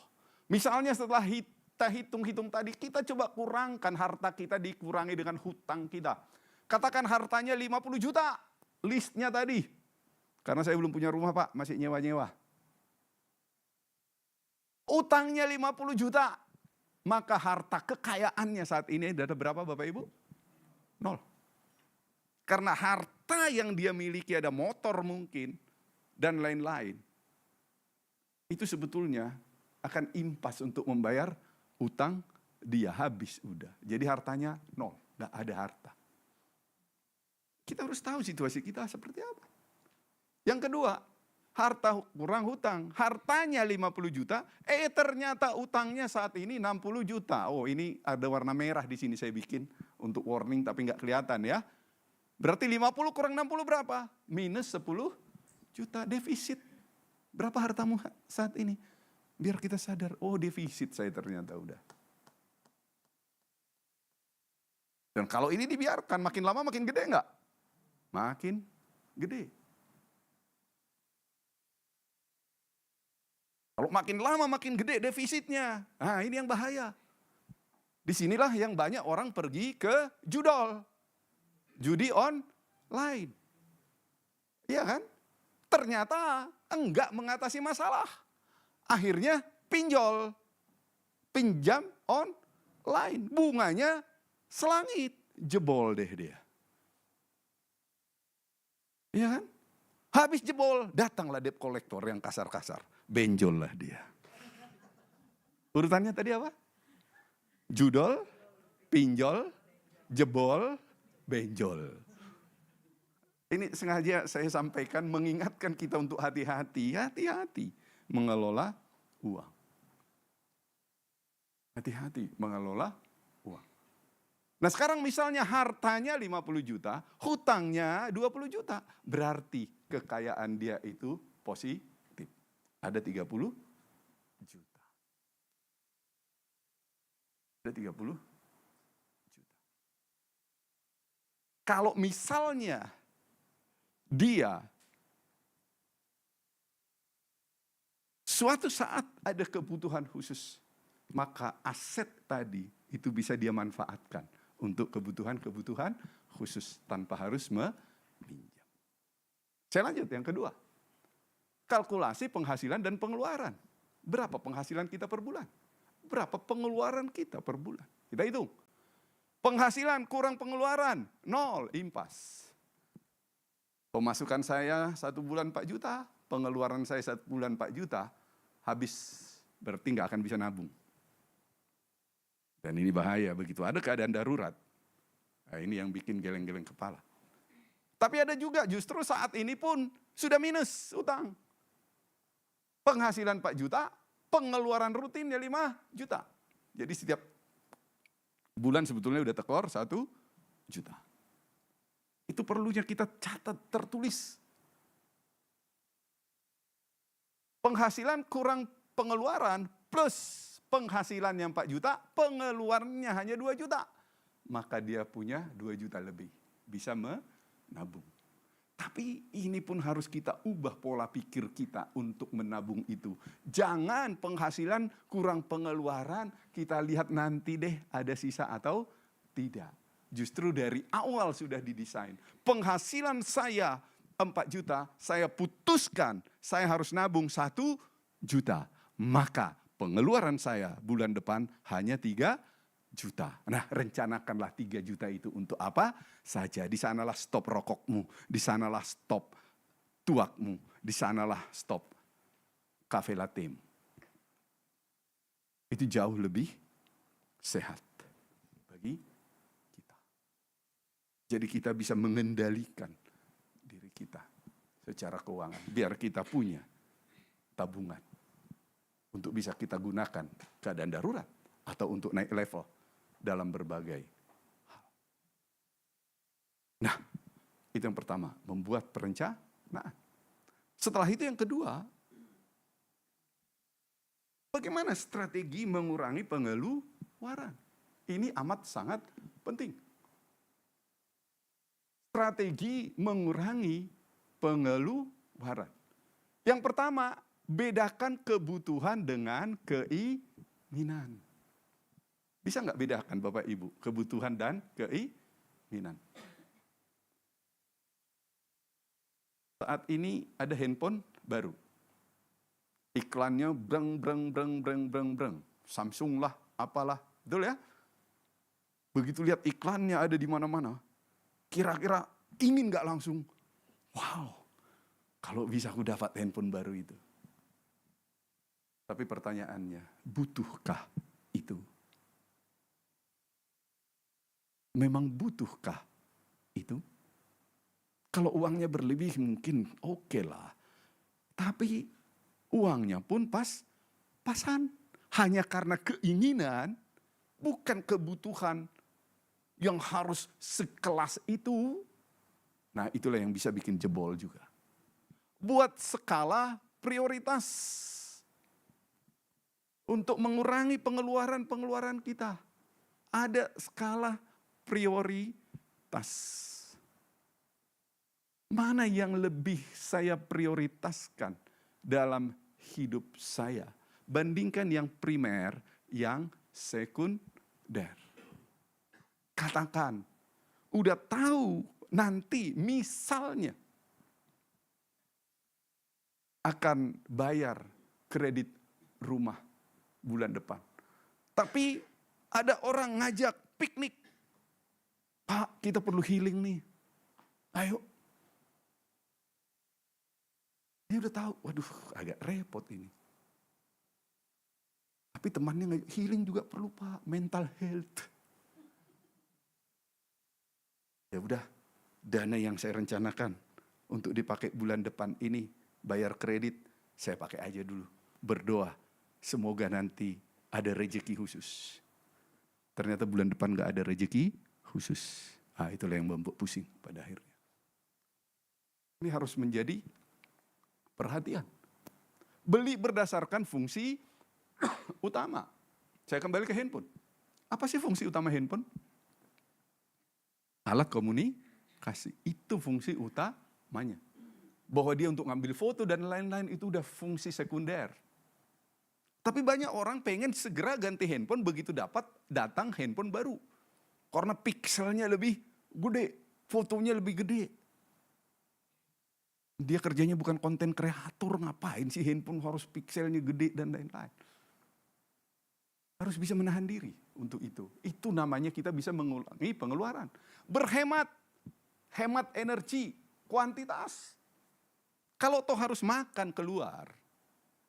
Misalnya setelah kita hitung-hitung tadi, kita coba kurangkan harta kita dikurangi dengan hutang kita. Katakan hartanya 50 juta, listnya tadi. Karena saya belum punya rumah Pak, masih nyewa-nyewa. Utangnya 50 juta, maka harta kekayaannya saat ini ada berapa Bapak Ibu? 0. Karena harta yang dia miliki ada motor mungkin, dan lain-lain. Itu sebetulnya akan impas untuk membayar utang dia, habis udah. Jadi hartanya 0, gak ada harta. Kita harus tahu situasi kita seperti apa. Yang kedua, harta kurang hutang. Hartanya 50 juta, ternyata utangnya saat ini 60 juta. Oh, ini ada warna merah di sini saya bikin untuk warning tapi nggak kelihatan ya. Berarti 50 kurang 60 berapa? Minus 10 juta defisit. Berapa hartamu saat ini? Biar kita sadar, oh defisit saya ternyata udah. Dan kalau ini dibiarkan makin lama makin gede nggak? Makin gede. Kalau makin lama makin gede defisitnya. Nah, ini yang bahaya. Disinilah yang banyak orang pergi ke judol. Judi online. Iya kan? Ternyata enggak mengatasi masalah. Akhirnya pinjol. Pinjam online. Bunganya selangit. Jebol deh dia. Iya kan? Habis jebol, datanglah debt collector yang kasar-kasar. Benjol lah dia. Urutannya tadi apa? Judol, pinjol, jebol, benjol. Ini sengaja saya sampaikan mengingatkan kita untuk hati-hati mengelola uang. Hati-hati mengelola uang. Nah sekarang misalnya hartanya 50 juta, hutangnya 20 juta. Berarti kekayaan dia itu positif. Ada 30 juta. Ada 30 juta. Kalau misalnya dia suatu saat ada kebutuhan khusus, maka aset tadi itu bisa dia manfaatkan untuk kebutuhan-kebutuhan khusus tanpa harus meminjam. Saya lanjut yang kedua. Kalkulasi penghasilan dan pengeluaran. Berapa penghasilan kita per bulan? Berapa pengeluaran kita per bulan? Kita hitung. Penghasilan kurang pengeluaran, 0, impas. Pemasukan saya 1 bulan 4 juta, pengeluaran saya 1 bulan 4 juta, habis berarti nggak akan bisa nabung. Dan ini bahaya begitu ada keadaan darurat. Nah, ini yang bikin geleng-geleng kepala. Tapi ada juga justru saat ini pun sudah minus utang. Penghasilan 4 juta, pengeluaran rutinnya 5 juta. Jadi setiap bulan sebetulnya udah tekor 1 juta. Itu perlunya kita catat, tertulis. Penghasilan kurang pengeluaran plus penghasilan yang 4 juta, pengeluarannya hanya 2 juta. Maka dia punya 2 juta lebih. Bisa menabung. Tapi ini pun harus kita ubah pola pikir kita untuk menabung itu. Jangan penghasilan kurang pengeluaran, kita lihat nanti deh ada sisa atau tidak. Justru dari awal sudah didesain. Penghasilan saya 4 juta, saya putuskan saya harus nabung 1 juta. Maka pengeluaran saya bulan depan hanya 3 juta. Nah, rencanakanlah 3 juta itu untuk apa saja. Di sanalah stop rokokmu, di sanalah stop tuakmu, di sanalah stop kafe latemu. Itu jauh lebih sehat bagi kita. Jadi kita bisa mengendalikan diri kita secara keuangan. Biar kita punya tabungan untuk bisa kita gunakan keadaan darurat atau untuk naik level dalam berbagai hal. Nah, itu yang pertama, membuat perencanaan. Setelah itu yang kedua, bagaimana strategi mengurangi pengeluaran? Ini amat sangat penting. Strategi mengurangi pengeluaran. Yang pertama, bedakan kebutuhan dengan keinginan. Bisa nggak bedakan Bapak Ibu, kebutuhan dan keinginan? Saat ini ada handphone baru. Iklannya breng. Samsung lah, apalah. Betul ya? Begitu lihat iklannya ada di mana-mana. Kira-kira ingin nggak langsung? Wow, kalau bisa aku dapat handphone baru itu. Tapi pertanyaannya, butuhkah itu? Memang butuhkah itu? Kalau uangnya berlebih mungkin oke lah. Tapi uangnya pun pas-pasan. Hanya karena keinginan, bukan kebutuhan yang harus sekelas itu. Nah, itulah yang bisa bikin jebol juga. Buat skala prioritas untuk mengurangi pengeluaran kita. Ada skala prioritas. Mana yang lebih saya prioritaskan dalam hidup saya? Bandingkan yang primer, yang sekunder. Katakan, udah tahu nanti misalnya akan bayar kredit rumah bulan depan. Tapi ada orang ngajak piknik. Pak, kita perlu healing nih. Ayo. Dia udah tahu, waduh agak repot ini. Tapi temannya ngajak healing juga perlu Pak, mental health. Ya udah, dana yang saya rencanakan untuk dipakai bulan depan ini, bayar kredit, saya pakai aja dulu. Berdoa, semoga nanti ada rezeki khusus. Ternyata bulan depan gak ada rezeki khusus. Ah, itulah yang membuat pusing pada akhirnya. Ini harus menjadi perhatian. Beli berdasarkan fungsi utama. Saya kembali ke handphone. Apa sih fungsi utama handphone? Alat komunikasi. Itu fungsi utamanya. Bahwa dia untuk ngambil foto dan lain-lain itu udah fungsi sekunder. Tapi banyak orang pengen segera ganti handphone begitu datang handphone baru. Karena pikselnya lebih gede, fotonya lebih gede. Dia kerjanya bukan konten kreator, ngapain sih handphone harus pikselnya gede dan lain-lain. Harus bisa menahan diri untuk itu. Itu namanya kita bisa mengurangi pengeluaran. Berhemat, hemat energi, kuantitas. Kalau toh harus makan keluar,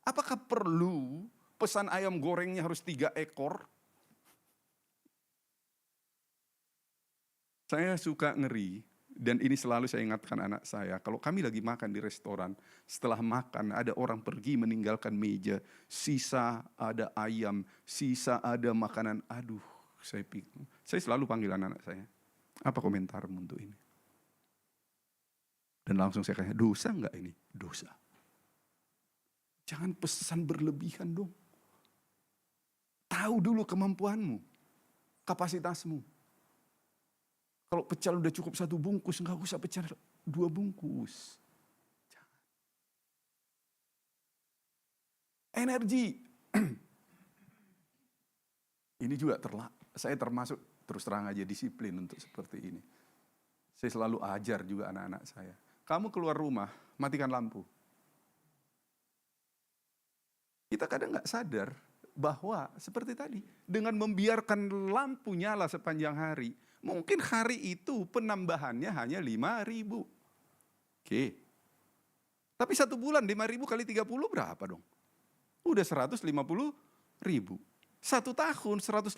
apakah perlu pesan ayam gorengnya harus 3 ekor? Saya suka ngeri, dan ini selalu saya ingatkan anak saya, kalau kami lagi makan di restoran, setelah makan ada orang pergi meninggalkan meja, sisa ada ayam, sisa ada makanan, aduh saya selalu panggil anak saya, apa komentarmu untuk ini? Dan langsung saya kata, dosa enggak ini? Dosa. Jangan pesan berlebihan dong. Tahu dulu kemampuanmu, kapasitasmu. Kalau pecel udah cukup 1 bungkus, enggak usah pecel 2 bungkus. Energi. Ini juga saya termasuk terus terang aja disiplin untuk seperti ini. Saya selalu ajar juga anak-anak saya. Kamu keluar rumah, matikan lampu. Kita kadang nggak sadar bahwa seperti tadi, dengan membiarkan lampu nyala sepanjang hari, mungkin hari itu penambahannya hanya 5.000. Oke. Tapi 1 bulan 5.000 kali 30 berapa dong? Udah 150.000. 1 tahun 150.000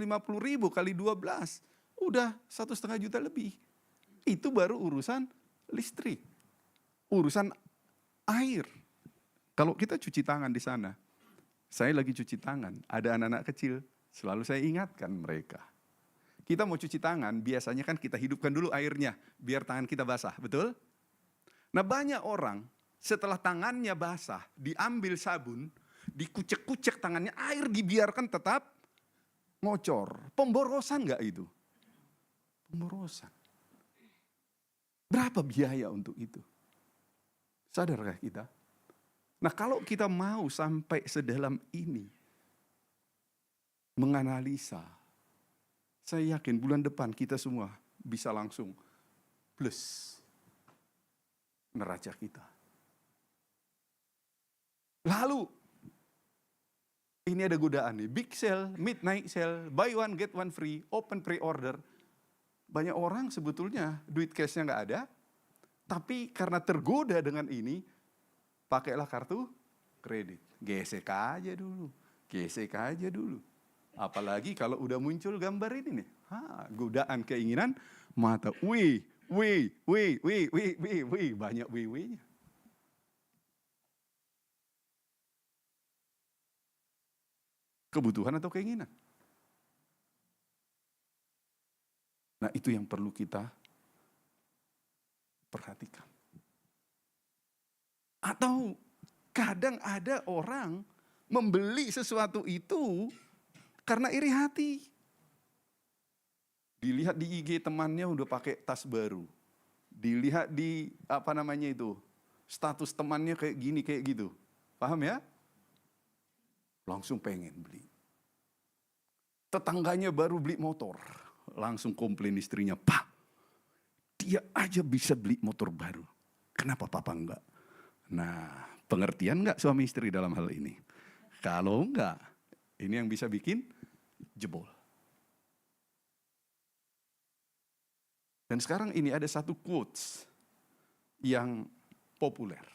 kali 12, udah 1,5 juta lebih. Itu baru urusan listrik, urusan air. Kalau kita cuci tangan di sana, saya lagi cuci tangan, ada anak-anak kecil, selalu saya ingatkan mereka. Kita mau cuci tangan, biasanya kan kita hidupkan dulu airnya, biar tangan kita basah, betul? Nah banyak orang, setelah tangannya basah, diambil sabun, dikucek-kucek tangannya, air dibiarkan tetap ngocor. Pemborosan enggak itu? Pemborosan. Berapa biaya untuk itu? Sadarkah kita? Nah kalau kita mau sampai sedalam ini, menganalisa, saya yakin bulan depan kita semua bisa langsung plus neraca kita. Lalu, ini ada godaan nih, big sale, midnight sale, buy one get one free, open pre-order. Banyak orang sebetulnya duit cashnya nggak ada, tapi karena tergoda dengan ini, pakailah kartu kredit. Gesek aja dulu. Apalagi kalau udah muncul gambar ini nih, godaan keinginan mata, wih, banyak wih-wihnya. Kebutuhan atau keinginan? Nah itu yang perlu kita perhatikan. Atau kadang ada orang membeli sesuatu itu karena iri hati. Dilihat di IG temannya udah pakai tas baru. Dilihat di status temannya kayak gini, kayak gitu. Paham ya? Langsung pengen beli. Tetangganya baru beli motor. Langsung komplain istrinya, "Pak, dia aja bisa beli motor baru. Kenapa papa enggak?" Nah, pengertian enggak suami istri dalam hal ini? Kalau enggak, ini yang bisa bikin jebol. Dan sekarang ini ada satu quotes yang populer.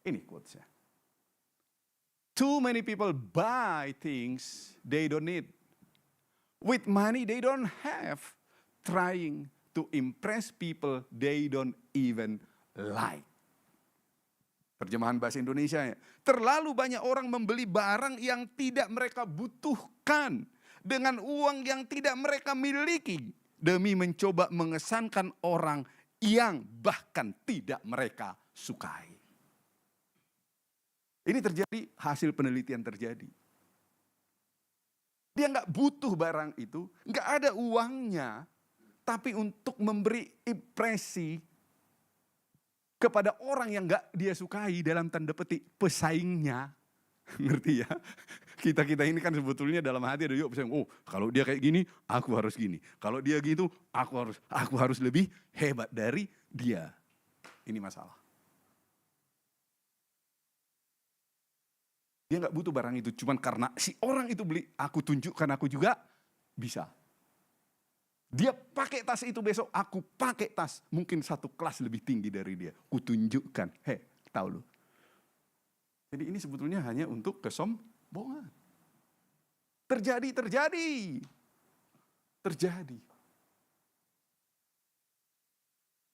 Ini quotesnya. Too many people buy things they don't need. With money they don't have. Trying to impress people they don't even like. Terjemahan bahasa Indonesia ya. Terlalu banyak orang membeli barang yang tidak mereka butuhkan dengan uang yang tidak mereka miliki demi mencoba mengesankan orang yang bahkan tidak mereka sukai. Ini terjadi, hasil penelitian terjadi. Dia nggak butuh barang itu, nggak ada uangnya, tapi untuk memberi impresi kepada orang yang nggak dia sukai, dalam tanda petik pesaingnya. Ngerti ya? Kita ini kan sebetulnya dalam hati ada yuk pesaing. Oh, kalau dia kayak gini, aku harus gini. Kalau dia gitu, aku harus lebih hebat dari dia. Ini masalah. Dia nggak butuh barang itu, cuman karena si orang itu beli, aku tunjukkan aku juga bisa. Dia pakai tas itu besok, aku pakai tas mungkin 1 kelas lebih tinggi dari dia. Kutunjukkan, tahu lu. Jadi ini sebetulnya hanya untuk kesombongan. Terjadi.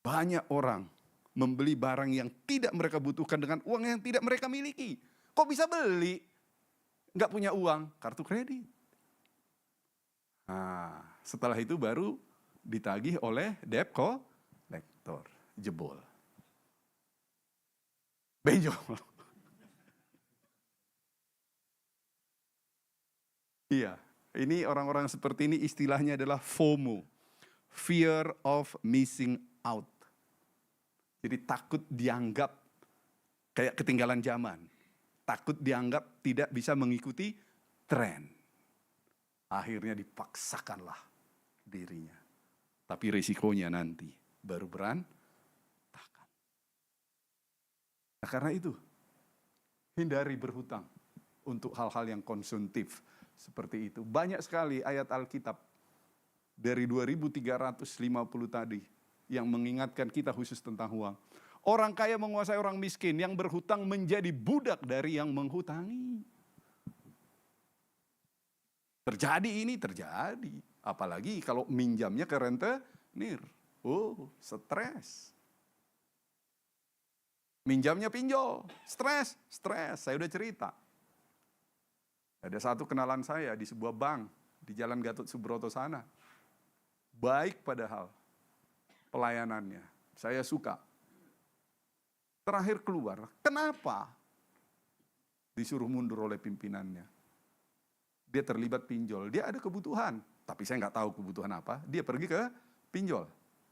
Banyak orang membeli barang yang tidak mereka butuhkan dengan uang yang tidak mereka miliki. Kok bisa beli? Nggak punya uang, kartu kredit. Nah, setelah itu baru ditagih oleh debt collector. Jebol. Benjol. Iya, ini orang-orang seperti ini istilahnya adalah FOMO. Fear of missing out. Jadi takut dianggap kayak ketinggalan zaman. Takut dianggap tidak bisa mengikuti tren. Akhirnya dipaksakanlah dirinya. Tapi risikonya nanti baru berantakan. Nah, karena itu, hindari berhutang untuk hal-hal yang konsumtif seperti itu. Banyak sekali ayat Alkitab dari 2350 tadi yang mengingatkan kita khusus tentang uang. Orang kaya menguasai orang miskin, yang berhutang menjadi budak dari yang menghutangi. Terjadi ini, terjadi. Apalagi kalau minjamnya ke rentenir. Oh, stres. Minjamnya pinjol, stres. Saya udah cerita. Ada satu kenalan saya di sebuah bank di Jalan Gatot Subroto sana. Baik padahal pelayanannya. Saya suka. Terakhir keluar, kenapa? Disuruh mundur oleh pimpinannya. Dia terlibat pinjol, dia ada kebutuhan. Tapi saya nggak tahu kebutuhan apa, dia pergi ke pinjol.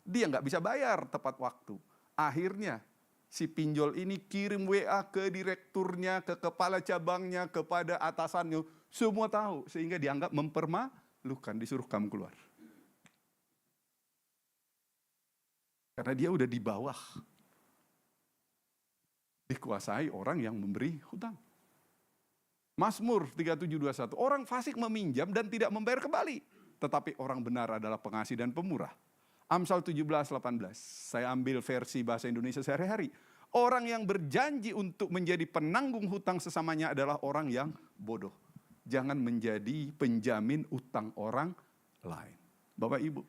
Dia nggak bisa bayar tepat waktu. Akhirnya si pinjol ini kirim WA ke direkturnya, ke kepala cabangnya, kepada atasannya. Semua tahu, sehingga dianggap mempermalukan, disuruh kamu keluar. Karena dia udah di bawah. Dikuasai orang yang memberi hutang. Mazmur 37:21, orang fasik meminjam dan tidak membayar kembali. Tetapi orang benar adalah pengasih dan pemurah. Amsal 17:18, saya ambil versi bahasa Indonesia sehari-hari. Orang yang berjanji untuk menjadi penanggung hutang sesamanya adalah orang yang bodoh. Jangan menjadi penjamin utang orang lain. Bapak Ibu,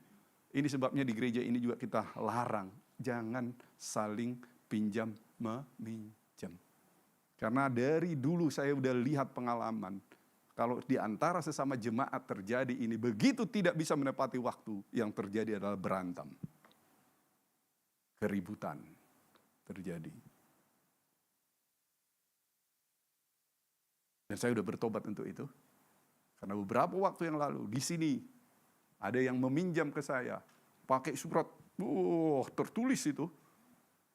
ini sebabnya di gereja ini juga kita larang. Jangan saling pinjam meminjam. Karena dari dulu saya udah lihat pengalaman. Kalau di antara sesama jemaat terjadi ini, begitu tidak bisa menepati waktu, yang terjadi adalah berantem. Keributan terjadi. Dan saya udah bertobat untuk itu. Karena beberapa waktu yang lalu, di sini, ada yang meminjam ke saya, pakai surat, tertulis itu,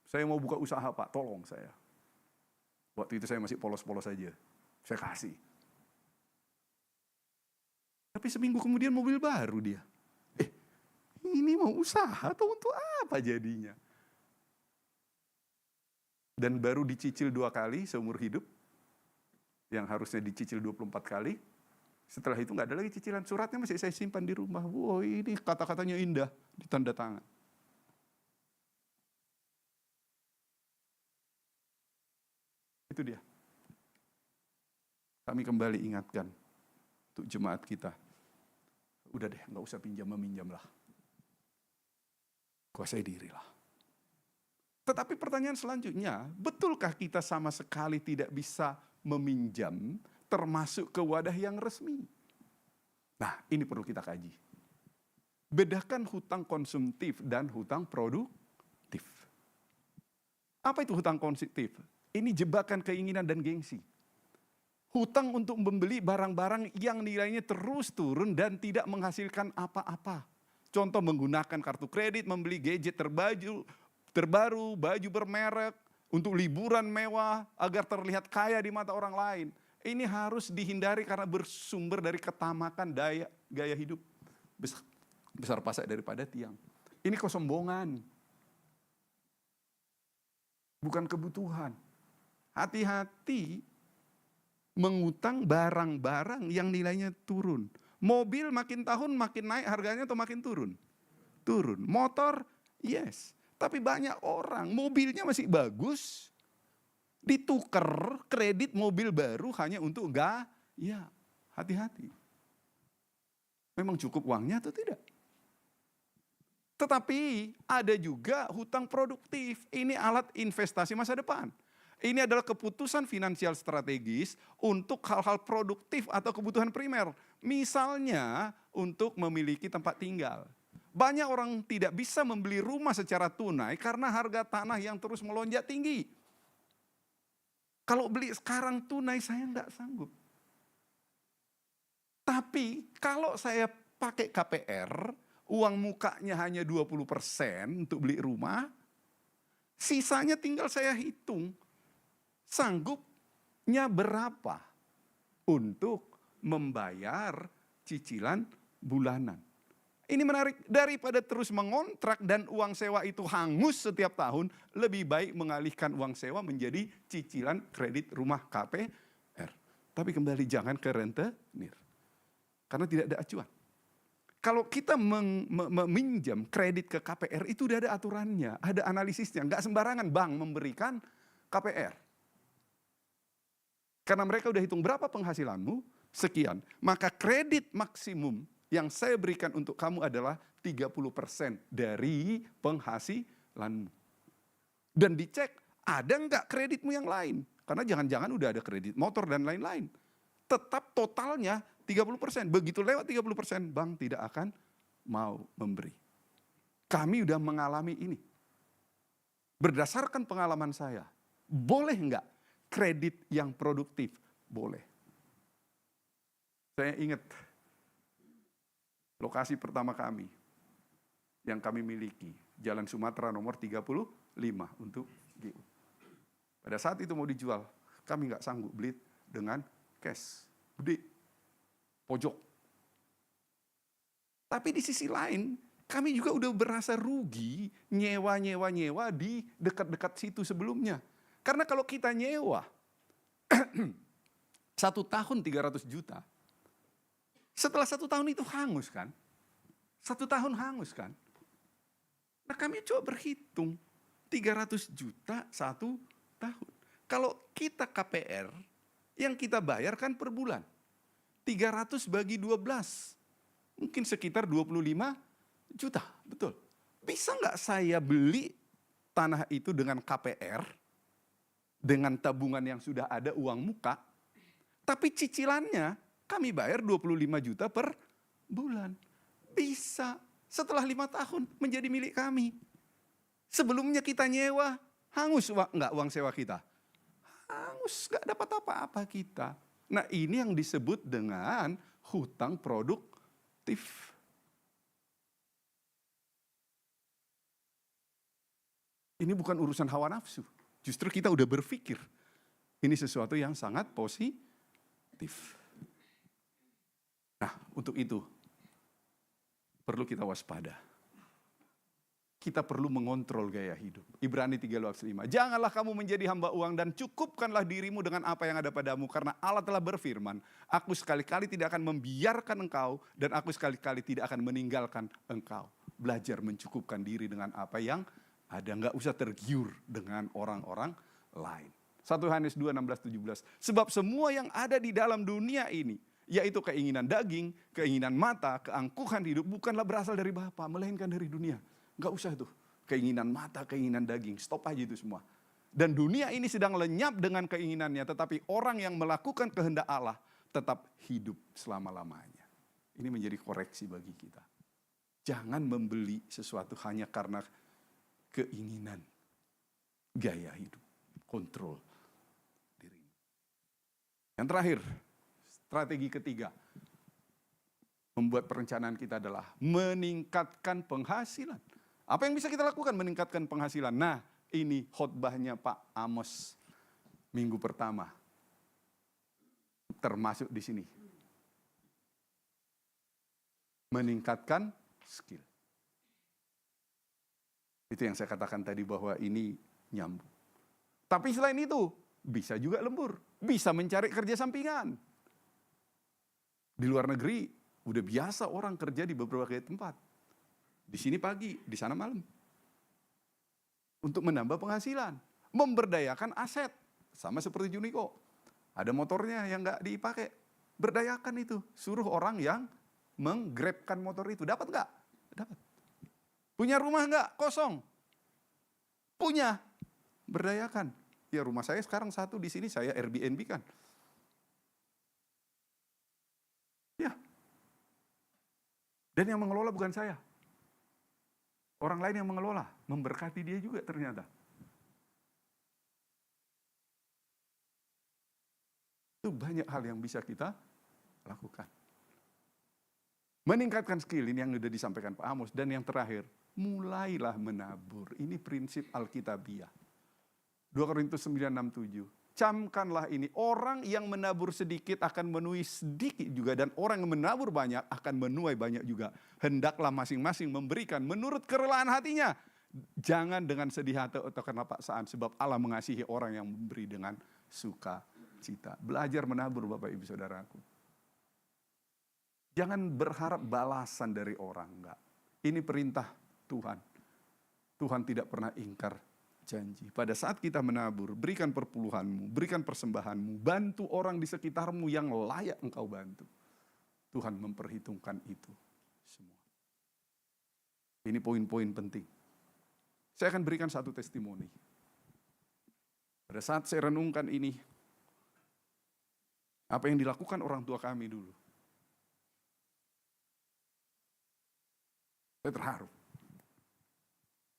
saya mau buka usaha Pak, tolong saya. Waktu itu saya masih polos-polos saja, saya kasih. Tapi seminggu kemudian mobil baru dia. Ini mau usaha atau untuk apa jadinya? Dan baru dicicil 2 kali seumur hidup, yang harusnya dicicil 24 kali. Setelah itu nggak ada lagi cicilan, suratnya masih saya simpan di rumah. Wow, ini kata-katanya indah, ditanda tangan. Itu dia. Kami kembali ingatkan untuk jemaat kita. Udah deh, nggak usah pinjam-meminjam lah. Kuasai diri lah. Tetapi pertanyaan selanjutnya, betulkah kita sama sekali tidak bisa meminjam termasuk ke wadah yang resmi? Nah, ini perlu kita kaji. Bedakan hutang konsumtif dan hutang produktif. Apa itu hutang konsumtif? Ini jebakan keinginan dan gengsi. Hutang untuk membeli barang-barang yang nilainya terus turun dan tidak menghasilkan apa-apa. Contoh menggunakan kartu kredit, membeli gadget terbaru, baju bermerek, untuk liburan mewah, agar terlihat kaya di mata orang lain. Ini harus dihindari karena bersumber dari ketamakan gaya hidup. Besar pasak daripada tiang. Ini kesombongan. Bukan kebutuhan. Hati-hati mengutang barang-barang yang nilainya turun. Mobil makin tahun makin naik harganya atau makin turun? Turun. Motor, yes. Tapi banyak orang mobilnya masih bagus, ditukar kredit mobil baru hanya untuk gaya. Hati-hati. Memang cukup uangnya atau tidak? Tetapi ada juga hutang produktif. Ini alat investasi masa depan. Ini adalah keputusan finansial strategis untuk hal-hal produktif atau kebutuhan primer. Misalnya untuk memiliki tempat tinggal. Banyak orang tidak bisa membeli rumah secara tunai karena harga tanah yang terus melonjak tinggi. Kalau beli sekarang tunai saya enggak sanggup. Tapi kalau saya pakai KPR, uang mukanya hanya 20% untuk beli rumah, Sisanya tinggal saya hitung. Sanggupnya berapa untuk membayar cicilan bulanan. Ini menarik, daripada terus mengontrak dan uang sewa itu hangus setiap tahun, lebih baik mengalihkan uang sewa menjadi cicilan kredit rumah KPR. Tapi kembali jangan ke rentenir, karena tidak ada acuan. Kalau kita meminjam kredit ke KPR itu udah ada aturannya, ada analisisnya. Nggak sembarangan bank memberikan KPR. Karena mereka udah hitung berapa penghasilanmu, sekian. Maka kredit maksimum yang saya berikan untuk kamu adalah 30% dari penghasilanmu. Dan dicek, ada nggak kreditmu yang lain? Karena jangan-jangan udah ada kredit motor dan lain-lain. Tetap totalnya 30%. Begitu lewat 30%, bank tidak akan mau memberi. Kami udah mengalami ini. Berdasarkan pengalaman saya, boleh nggak kredit yang produktif? Boleh. Saya ingat lokasi pertama kami yang kami miliki, Jalan Sumatera nomor 35 untuk GU. Pada saat itu mau dijual, kami nggak sanggup beli dengan cash, gede, pojok. Tapi di sisi lain, kami juga udah berasa rugi nyewa di dekat-dekat situ sebelumnya. Karena kalau kita nyewa 1 tahun 300 juta, setelah 1 tahun itu hangus kan? 1 tahun hangus kan? Nah kami coba berhitung, 300 juta 1 tahun. Kalau kita KPR, yang kita bayar kan per bulan. 300 bagi 12, mungkin sekitar 25 juta, betul. Bisa nggak saya beli tanah itu dengan KPR, dengan tabungan yang sudah ada uang muka, tapi cicilannya kami bayar 25 juta per bulan. Bisa. Setelah 5 tahun menjadi milik kami. Sebelumnya kita nyewa, hangus nggak uang sewa kita? Hangus, nggak dapat apa-apa kita. Nah ini yang disebut dengan hutang produktif. Ini bukan urusan hawa nafsu. Justru kita udah berpikir. Ini sesuatu yang sangat positif. Nah, untuk itu perlu kita waspada. Kita perlu mengontrol gaya hidup. Ibrani 13:5. Janganlah kamu menjadi hamba uang dan cukupkanlah dirimu dengan apa yang ada padamu. Karena Allah telah berfirman, aku sekali-kali tidak akan membiarkan engkau dan aku sekali-kali tidak akan meninggalkan engkau. Belajar mencukupkan diri dengan apa yang ada. Nggak usah tergiur dengan orang-orang lain. 1 Yohanes 2:16-17. Sebab semua yang ada di dalam dunia ini, yaitu keinginan daging, keinginan mata, keangkuhan hidup, bukanlah berasal dari Bapa, melainkan dari dunia. Enggak usah tuh, keinginan mata, keinginan daging, stop aja itu semua. Dan dunia ini sedang lenyap dengan keinginannya, tetapi orang yang melakukan kehendak Allah tetap hidup selama-lamanya. Ini menjadi koreksi bagi kita. Jangan membeli sesuatu hanya karena keinginan, gaya hidup, kontrol diri. Yang terakhir, strategi ketiga, membuat perencanaan kita adalah meningkatkan penghasilan. Apa yang bisa kita lakukan meningkatkan penghasilan? Nah, ini khotbahnya Pak Amos minggu pertama. Termasuk di sini. Meningkatkan skill. Itu yang saya katakan tadi bahwa ini nyambung. Tapi selain itu, bisa juga lembur. Bisa mencari kerja sampingan. Di luar negeri, udah biasa orang kerja di beberapa tempat. Di sini pagi, di sana malam. Untuk menambah penghasilan. Memberdayakan aset. Sama seperti Juniko. Ada motornya yang nggak dipakai. Berdayakan itu. Suruh orang yang menggrabkan motor itu. Dapat nggak? Dapat. Punya rumah nggak? Kosong. Punya. Berdayakan. Ya rumah saya sekarang 1 di sini saya Airbnb kan. Ya. Dan yang mengelola bukan saya. Orang lain yang mengelola, memberkati dia juga ternyata. Itu banyak hal yang bisa kita lakukan. Meningkatkan skill ini yang sudah disampaikan Pak Amos. Dan yang terakhir, mulailah menabur. Ini prinsip Alkitabiah. 2 Korintus 9:6-7. Camkanlah ini, orang yang menabur sedikit akan menuai sedikit juga, dan orang yang menabur banyak akan menuai banyak juga. Hendaklah masing-masing memberikan menurut kerelaan hatinya. Jangan dengan sedih hati atau karena paksaan, sebab Allah mengasihi orang yang memberi dengan sukacita. Belajar menabur Bapak Ibu Saudaraku. Jangan berharap balasan dari orang, enggak. Ini perintah Tuhan. Tuhan tidak pernah ingkar janji. Pada saat kita menabur, berikan perpuluhanmu, berikan persembahanmu, bantu orang di sekitarmu yang layak engkau bantu. Tuhan memperhitungkan itu semua. Ini poin-poin penting. Saya akan berikan satu testimoni. Pada saat saya renungkan ini, apa yang dilakukan orang tua kami dulu, saya terharu.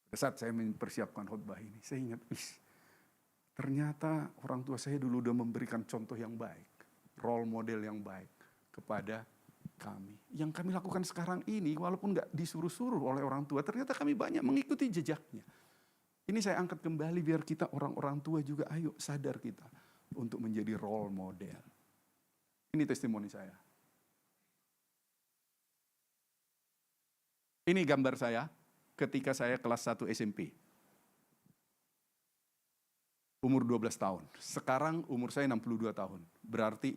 Pada saat saya mempersiapkan khotbah ini, saya ingat, ternyata orang tua saya dulu udah memberikan contoh yang baik, role model yang baik kepada kami. Yang kami lakukan sekarang ini, walaupun nggak disuruh-suruh oleh orang tua, ternyata kami banyak mengikuti jejaknya. Ini saya angkat kembali biar kita orang-orang tua juga, ayo sadar kita untuk menjadi role model. Ini testimoni saya. Ini gambar saya ketika saya kelas 1 SMP. Umur 12 tahun. Sekarang umur saya 62 tahun. Berarti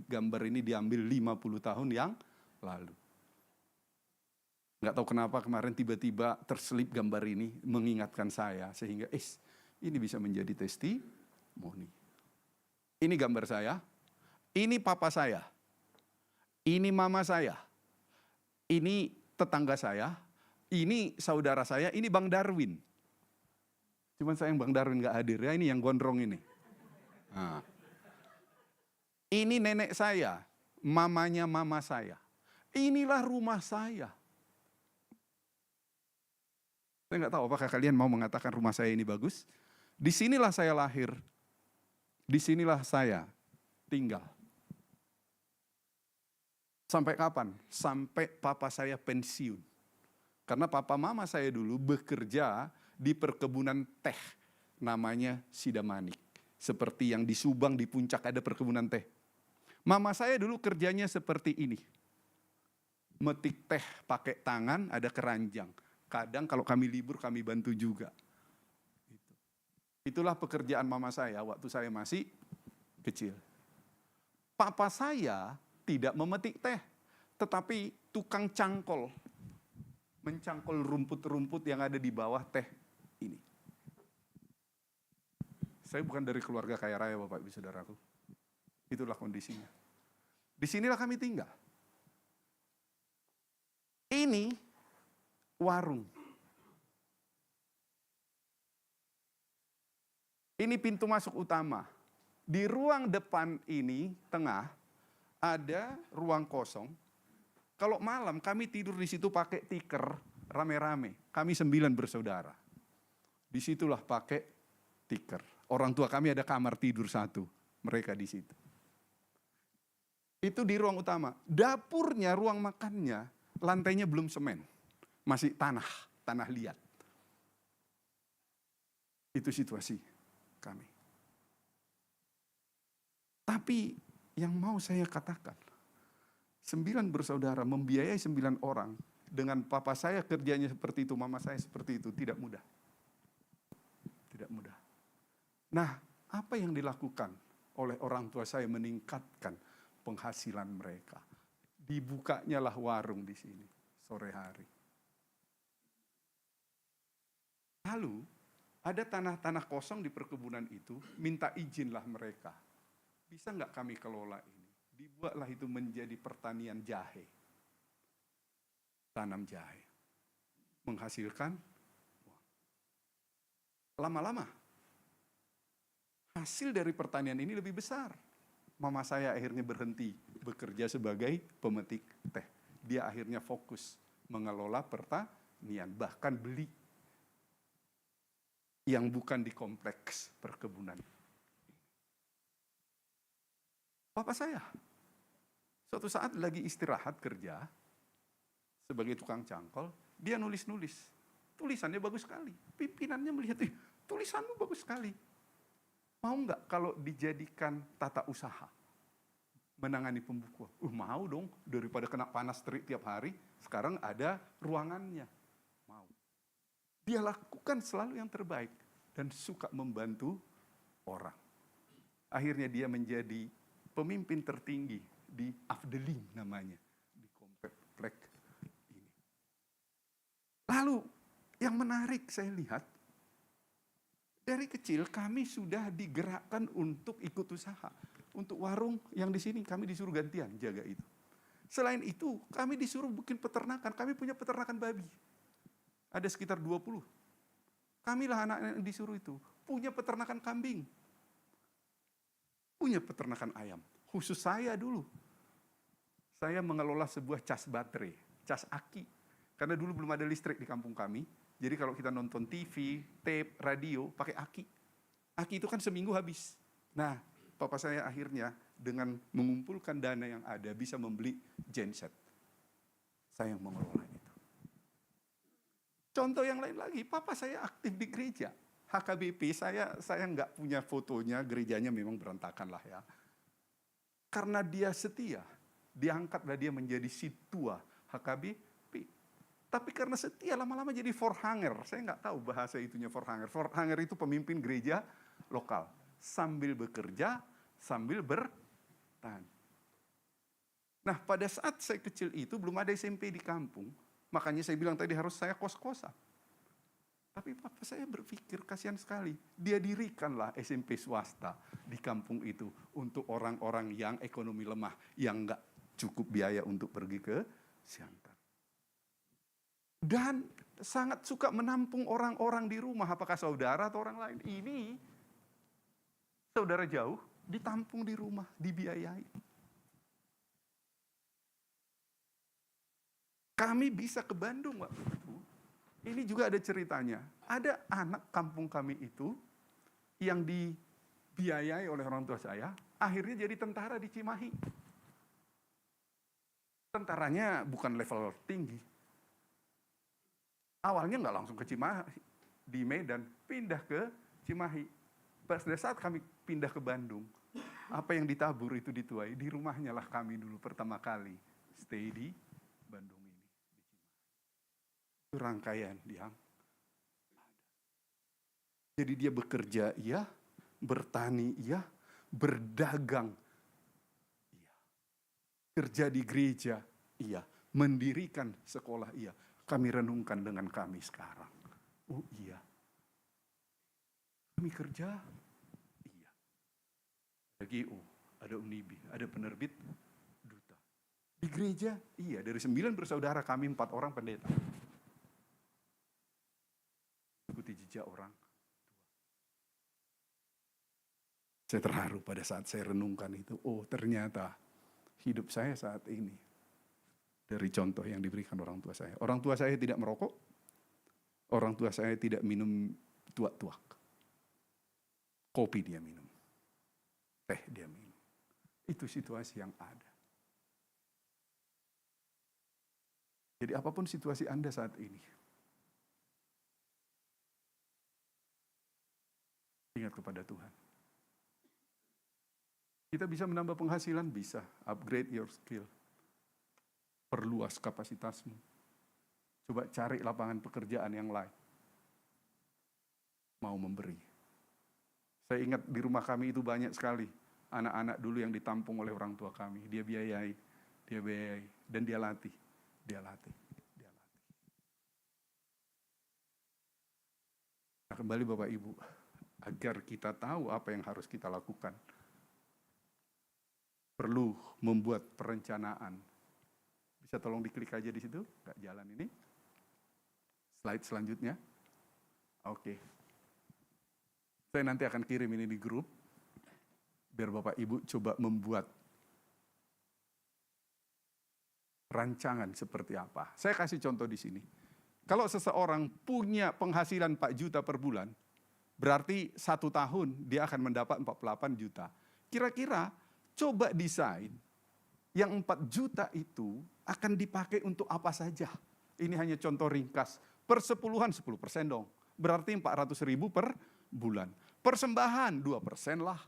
gambar ini diambil 50 tahun yang lalu. Nggak tahu kenapa kemarin tiba-tiba terselip gambar ini mengingatkan saya. Sehingga ini bisa menjadi testimoni. Ini gambar saya. Ini papa saya. Ini mama saya. Ini tetangga saya. Ini saudara saya, ini Bang Darwin. Cuman sayang Bang Darwin gak hadir ya, ini yang gondrong ini. Nah. Ini nenek saya, mamanya mama saya. Inilah rumah saya. Saya gak tahu apakah kalian mau mengatakan rumah saya ini bagus. Disinilah saya lahir. Disinilah saya tinggal. Sampai kapan? Sampai papa saya pensiun. Karena papa mama saya dulu bekerja di perkebunan teh, namanya Sidamanik. Seperti yang di Subang, di puncak ada perkebunan teh. Mama saya dulu kerjanya seperti ini. Metik teh pakai tangan, ada keranjang. Kadang kalau kami libur, kami bantu juga. Itulah pekerjaan mama saya waktu saya masih kecil. Papa saya tidak memetik teh, tetapi tukang cangkol. Mencangkul rumput-rumput yang ada di bawah teh ini. Saya bukan dari keluarga kaya raya Bapak Ibu Saudaraku. Itulah kondisinya. Disinilah kami tinggal. Ini warung. Ini pintu masuk utama. Di ruang depan ini, tengah, ada ruang kosong. Kalau malam kami tidur di situ pakai tikar rame-rame. Kami 9 bersaudara. Disitulah pakai tikar. Orang tua kami ada kamar tidur 1. Mereka di situ. Itu di ruang utama. Dapurnya, ruang makannya, lantainya belum semen. Masih tanah liat. Itu situasi kami. Tapi yang mau saya katakan, 9 bersaudara membiayai 9 orang. Dengan papa saya kerjanya seperti itu, mama saya seperti itu. Tidak mudah. Tidak mudah. Nah, apa yang dilakukan oleh orang tua saya meningkatkan penghasilan mereka? Dibukanya lah warung di sini sore hari. Lalu ada tanah-tanah kosong di perkebunan itu, minta izinlah mereka. Bisa nggak kami kelola ini? Dibuatlah itu menjadi pertanian jahe. Tanam jahe. Menghasilkan uang. Lama-lama, hasil dari pertanian ini lebih besar. Mama saya akhirnya berhenti bekerja sebagai pemetik teh. Dia akhirnya fokus mengelola pertanian, bahkan beli yang bukan di kompleks perkebunan. Papa saya suatu saat lagi istirahat kerja sebagai tukang cangkol, dia nulis-nulis tulisannya bagus sekali. Pimpinannya melihat, tulisanmu bagus sekali. Mau nggak kalau dijadikan tata usaha? Menangani pembukuan. Mau dong, daripada kena panas terik tiap hari, sekarang ada ruangannya. Mau. Dia lakukan selalu yang terbaik dan suka membantu orang. Akhirnya dia menjadi pemimpin tertinggi di Afdeling namanya, di komplek ini. Lalu yang menarik saya lihat, dari kecil kami sudah digerakkan untuk ikut usaha. Untuk warung yang di sini kami disuruh gantian jaga itu. Selain itu kami disuruh bikin peternakan. Kami punya peternakan babi. Ada sekitar 20. Kamilah anak-anak yang disuruh itu. Punya peternakan kambing. Punya peternakan ayam. Khusus saya dulu. Saya mengelola sebuah cas baterai. Cas aki. Karena dulu belum ada listrik di kampung kami. Jadi kalau kita nonton TV, tape, radio, pakai aki. Aki itu kan seminggu habis. Nah, papa saya akhirnya dengan mengumpulkan dana yang ada bisa membeli genset. Saya yang mengelola itu. Contoh yang lain lagi, papa saya aktif di gereja. HKBP saya nggak punya fotonya, gerejanya memang berantakan lah ya. Karena dia setia, diangkatlah dia menjadi situa HKBP. Tapi karena setia lama-lama jadi forhanger. Saya nggak tahu bahasa itunya forhanger. Forhanger itu pemimpin gereja lokal. Sambil bekerja, sambil bertahan. Nah, pada saat saya kecil itu belum ada SMP di kampung. Makanya saya bilang tadi harus saya kos-kosan. Tapi papa saya berpikir kasihan sekali. Dia dirikanlah SMP swasta di kampung itu untuk orang-orang yang ekonomi lemah, yang nggak cukup biaya untuk pergi ke Siantar. Dan sangat suka menampung orang-orang di rumah, apakah saudara atau orang lain. Ini saudara jauh, ditampung di rumah, dibiayai. Kami bisa ke Bandung waktu itu. Ini juga ada ceritanya. Ada anak kampung kami itu yang dibiayai oleh orang tua saya, akhirnya jadi tentara di Cimahi. Tentaranya bukan level tinggi. Awalnya nggak langsung ke Cimahi, di Medan, pindah ke Cimahi. Pada saat kami pindah ke Bandung, apa yang ditabur itu dituai, di rumahnya lah kami dulu pertama kali stay di Bandung ini. Itu rangkaian yang ada. Jadi dia bekerja, iya, bertani, iya, berdagang, iya, kerja di gereja, iya, mendirikan sekolah, iya. Kami renungkan dengan kami sekarang. Oh iya. Kami kerja, iya. Ada GO, ada Unibi, ada penerbit, duta. Di gereja, iya. Dari 9 bersaudara kami 4 orang pendeta. Ikuti jejak orang tua. Saya terharu pada saat saya renungkan itu. Oh ternyata hidup saya saat ini dari contoh yang diberikan orang tua saya. Orang tua saya tidak merokok. Orang tua saya tidak minum tuak-tuak. Kopi dia minum. Teh dia minum. Itu situasi yang ada. Jadi apapun situasi Anda saat ini, ingat kepada Tuhan. Kita bisa menambah penghasilan? Bisa. Upgrade your skill. Perluas kapasitasmu. Coba cari lapangan pekerjaan yang lain. Mau memberi. Saya ingat di rumah kami itu banyak sekali anak-anak dulu yang ditampung oleh orang tua kami. Dia biayai, dan dia latih. Nah, kembali Bapak Ibu, agar kita tahu apa yang harus kita lakukan. Perlu membuat perencanaan. Bisa tolong diklik aja di situ, nggak jalan ini. Slide selanjutnya. Oke. Saya nanti akan kirim ini di grup, biar Bapak Ibu coba membuat rancangan seperti apa. Saya kasih contoh di sini. Kalau seseorang punya penghasilan 4 juta per bulan, berarti 1 tahun dia akan mendapat 48 juta. Kira-kira coba desain yang 4 juta itu akan dipakai untuk apa saja. Ini hanya contoh ringkas Persepuluhan 10% dong. Berarti 400.000 per bulan. Persembahan 2% lah.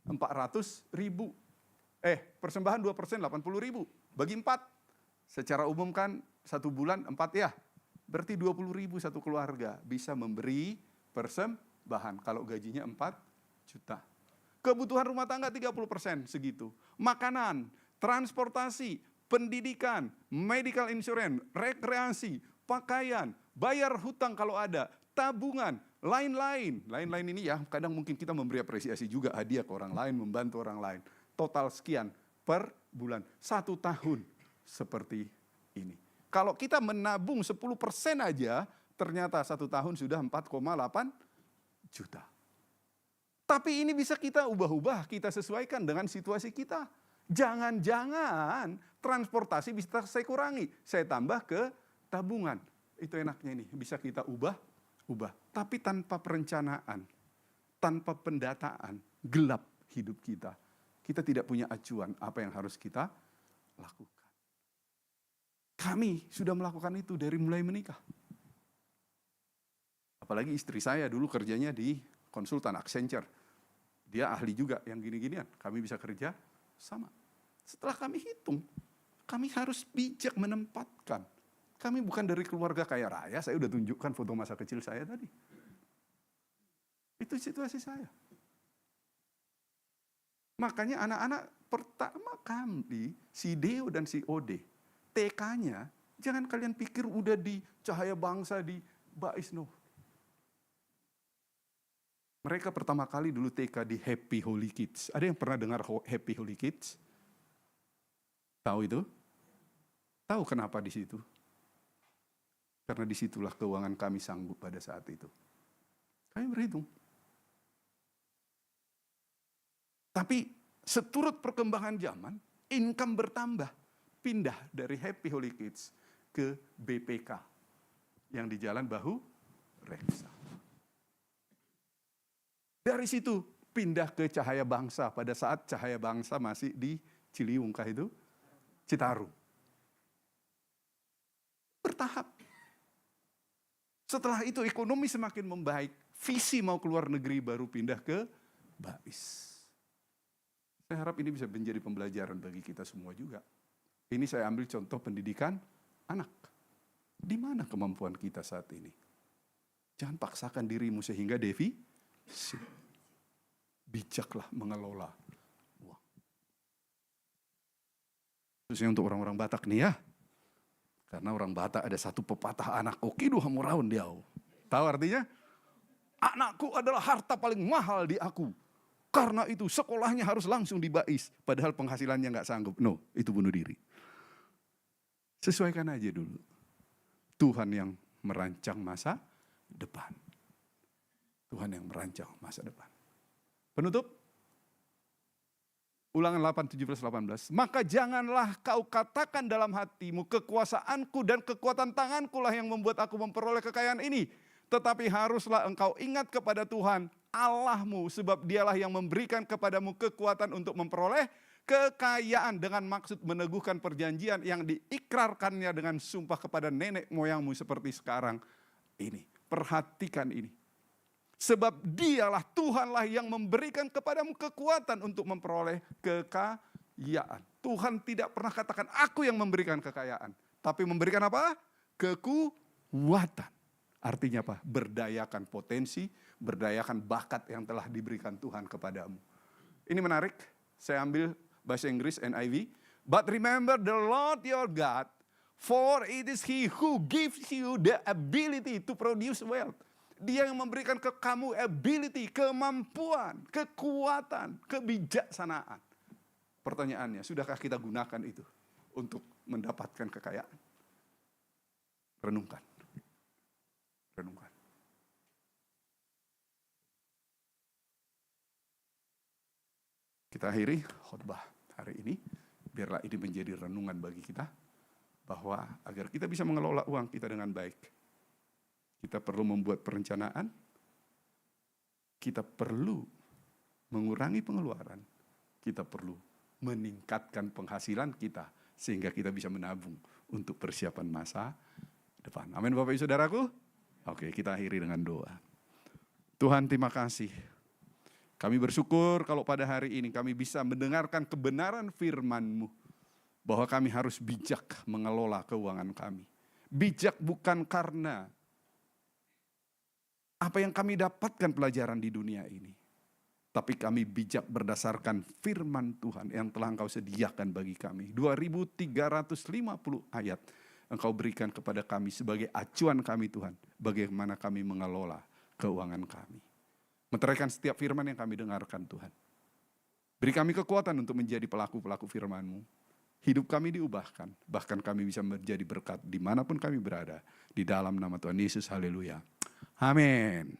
400.000. Persembahan 2%, 80.000. Bagi 4. Secara umum kan 1 bulan 4 ya. Berarti 20.000 satu keluarga bisa memberi persembahan. Kalau gajinya 4 juta. Kebutuhan rumah tangga 30% segitu. Makanan, transportasi, pendidikan, medical insurance, rekreasi, pakaian, bayar hutang kalau ada, tabungan, lain-lain. Lain-lain ini ya, kadang mungkin kita memberi apresiasi juga, hadiah ke orang lain, membantu orang lain. Total sekian per bulan. 1 tahun seperti ini. Kalau kita menabung 10% aja, ternyata 1 tahun sudah 4,8 juta. Tapi ini bisa kita ubah-ubah, kita sesuaikan dengan situasi kita. Jangan-jangan transportasi bisa saya kurangi, saya tambah ke tabungan. Itu enaknya ini, bisa kita ubah. Tapi tanpa perencanaan, tanpa pendataan, gelap hidup kita. Kita tidak punya acuan apa yang harus kita lakukan. Kami sudah melakukan itu dari mulai menikah. Apalagi istri saya dulu kerjanya di konsultan Accenture. Dia ahli juga yang gini-ginian. Kami bisa kerja sama. Setelah kami hitung, kami harus bijak menempatkan. Kami bukan dari keluarga kaya raya, saya udah tunjukkan foto masa kecil saya tadi. Itu situasi saya. Makanya anak-anak pertama kami, si Deo dan si Ode, TK-nya, jangan kalian pikir udah di Cahaya Bangsa, di Bais, no. Mereka pertama kali dulu TK di Happy Holy Kids. Ada yang pernah dengar Happy Holy Kids? Tahu itu? Tahu kenapa di situ? Karena disitulah keuangan kami sanggup pada saat itu. Kami berhitung. Tapi seturut perkembangan zaman, income bertambah. Pindah dari Happy Holy Kids ke BPK. Yang di Jalan Bahu Reksa. Dari situ pindah ke Cahaya Bangsa. Pada saat Cahaya Bangsa masih di Ciliwung, kah itu? Citarum. Bertahap. Setelah itu ekonomi semakin membaik. Visi mau keluar negeri baru pindah ke Bais. Saya harap ini bisa menjadi pembelajaran bagi kita semua juga. Ini saya ambil contoh pendidikan anak. Di mana kemampuan kita saat ini? Jangan paksakan dirimu sehingga defisit. Bijaklah mengelola uang. Khususnya untuk orang-orang Batak nih ya. Karena orang Batak ada satu pepatah anak okidu hamuraun dia. Tahu artinya? Anakku adalah harta paling mahal di aku. Karena itu sekolahnya harus langsung di Bais. Padahal penghasilannya nggak sanggup. No, itu bunuh diri. Sesuaikan aja dulu. Tuhan yang merancang masa depan. Tuhan yang merancang masa depan. Penutup. Ulangan 8:17-18. Maka janganlah kau katakan dalam hatimu, kekuasaanku dan kekuatan tanganku lah yang membuat aku memperoleh kekayaan ini. Tetapi haruslah engkau ingat kepada Tuhan Allahmu, sebab dialah yang memberikan kepadamu kekuatan untuk memperoleh kekayaan dengan maksud meneguhkan perjanjian yang diikrarkannya dengan sumpah kepada nenek moyangmu seperti sekarang ini. Perhatikan ini. Sebab dialah Tuhanlah yang memberikan kepadamu kekuatan untuk memperoleh kekayaan. Tuhan tidak pernah katakan aku yang memberikan kekayaan. Tapi memberikan apa? Kekuatan. Artinya apa? Berdayakan potensi, berdayakan bakat yang telah diberikan Tuhan kepadamu. Ini menarik. Saya ambil bahasa Inggris NIV. But remember the Lord your God, for it is He who gives you the ability to produce wealth. Dia yang memberikan ke kamu ability, kemampuan, kekuatan, kebijaksanaan. Pertanyaannya, sudahkah kita gunakan itu untuk mendapatkan kekayaan? Renungkan. Renungkan. Kita akhiri khotbah hari ini. Biarlah ini menjadi renungan bagi kita. Bahwa agar kita bisa mengelola uang kita dengan baik. Kita perlu membuat perencanaan. Kita perlu mengurangi pengeluaran. Kita perlu meningkatkan penghasilan kita. Sehingga kita bisa menabung untuk persiapan masa depan. Amin Bapak Ibu Saudaraku. Oke, kita akhiri dengan doa. Tuhan, terima kasih. Kami bersyukur kalau pada hari ini kami bisa mendengarkan kebenaran firman-Mu. Bahwa kami harus bijak mengelola keuangan kami. Bijak bukan karena apa yang kami dapatkan pelajaran di dunia ini. Tapi kami bijak berdasarkan firman Tuhan yang telah Engkau sediakan bagi kami. 2350 ayat Engkau berikan kepada kami sebagai acuan kami Tuhan. Bagaimana kami mengelola keuangan kami. Meteraikan setiap firman yang kami dengarkan Tuhan. Beri kami kekuatan untuk menjadi pelaku-pelaku firman-Mu. Hidup kami diubahkan. Bahkan kami bisa menjadi berkat dimanapun kami berada. Di dalam nama Tuhan Yesus, haleluya. Amin.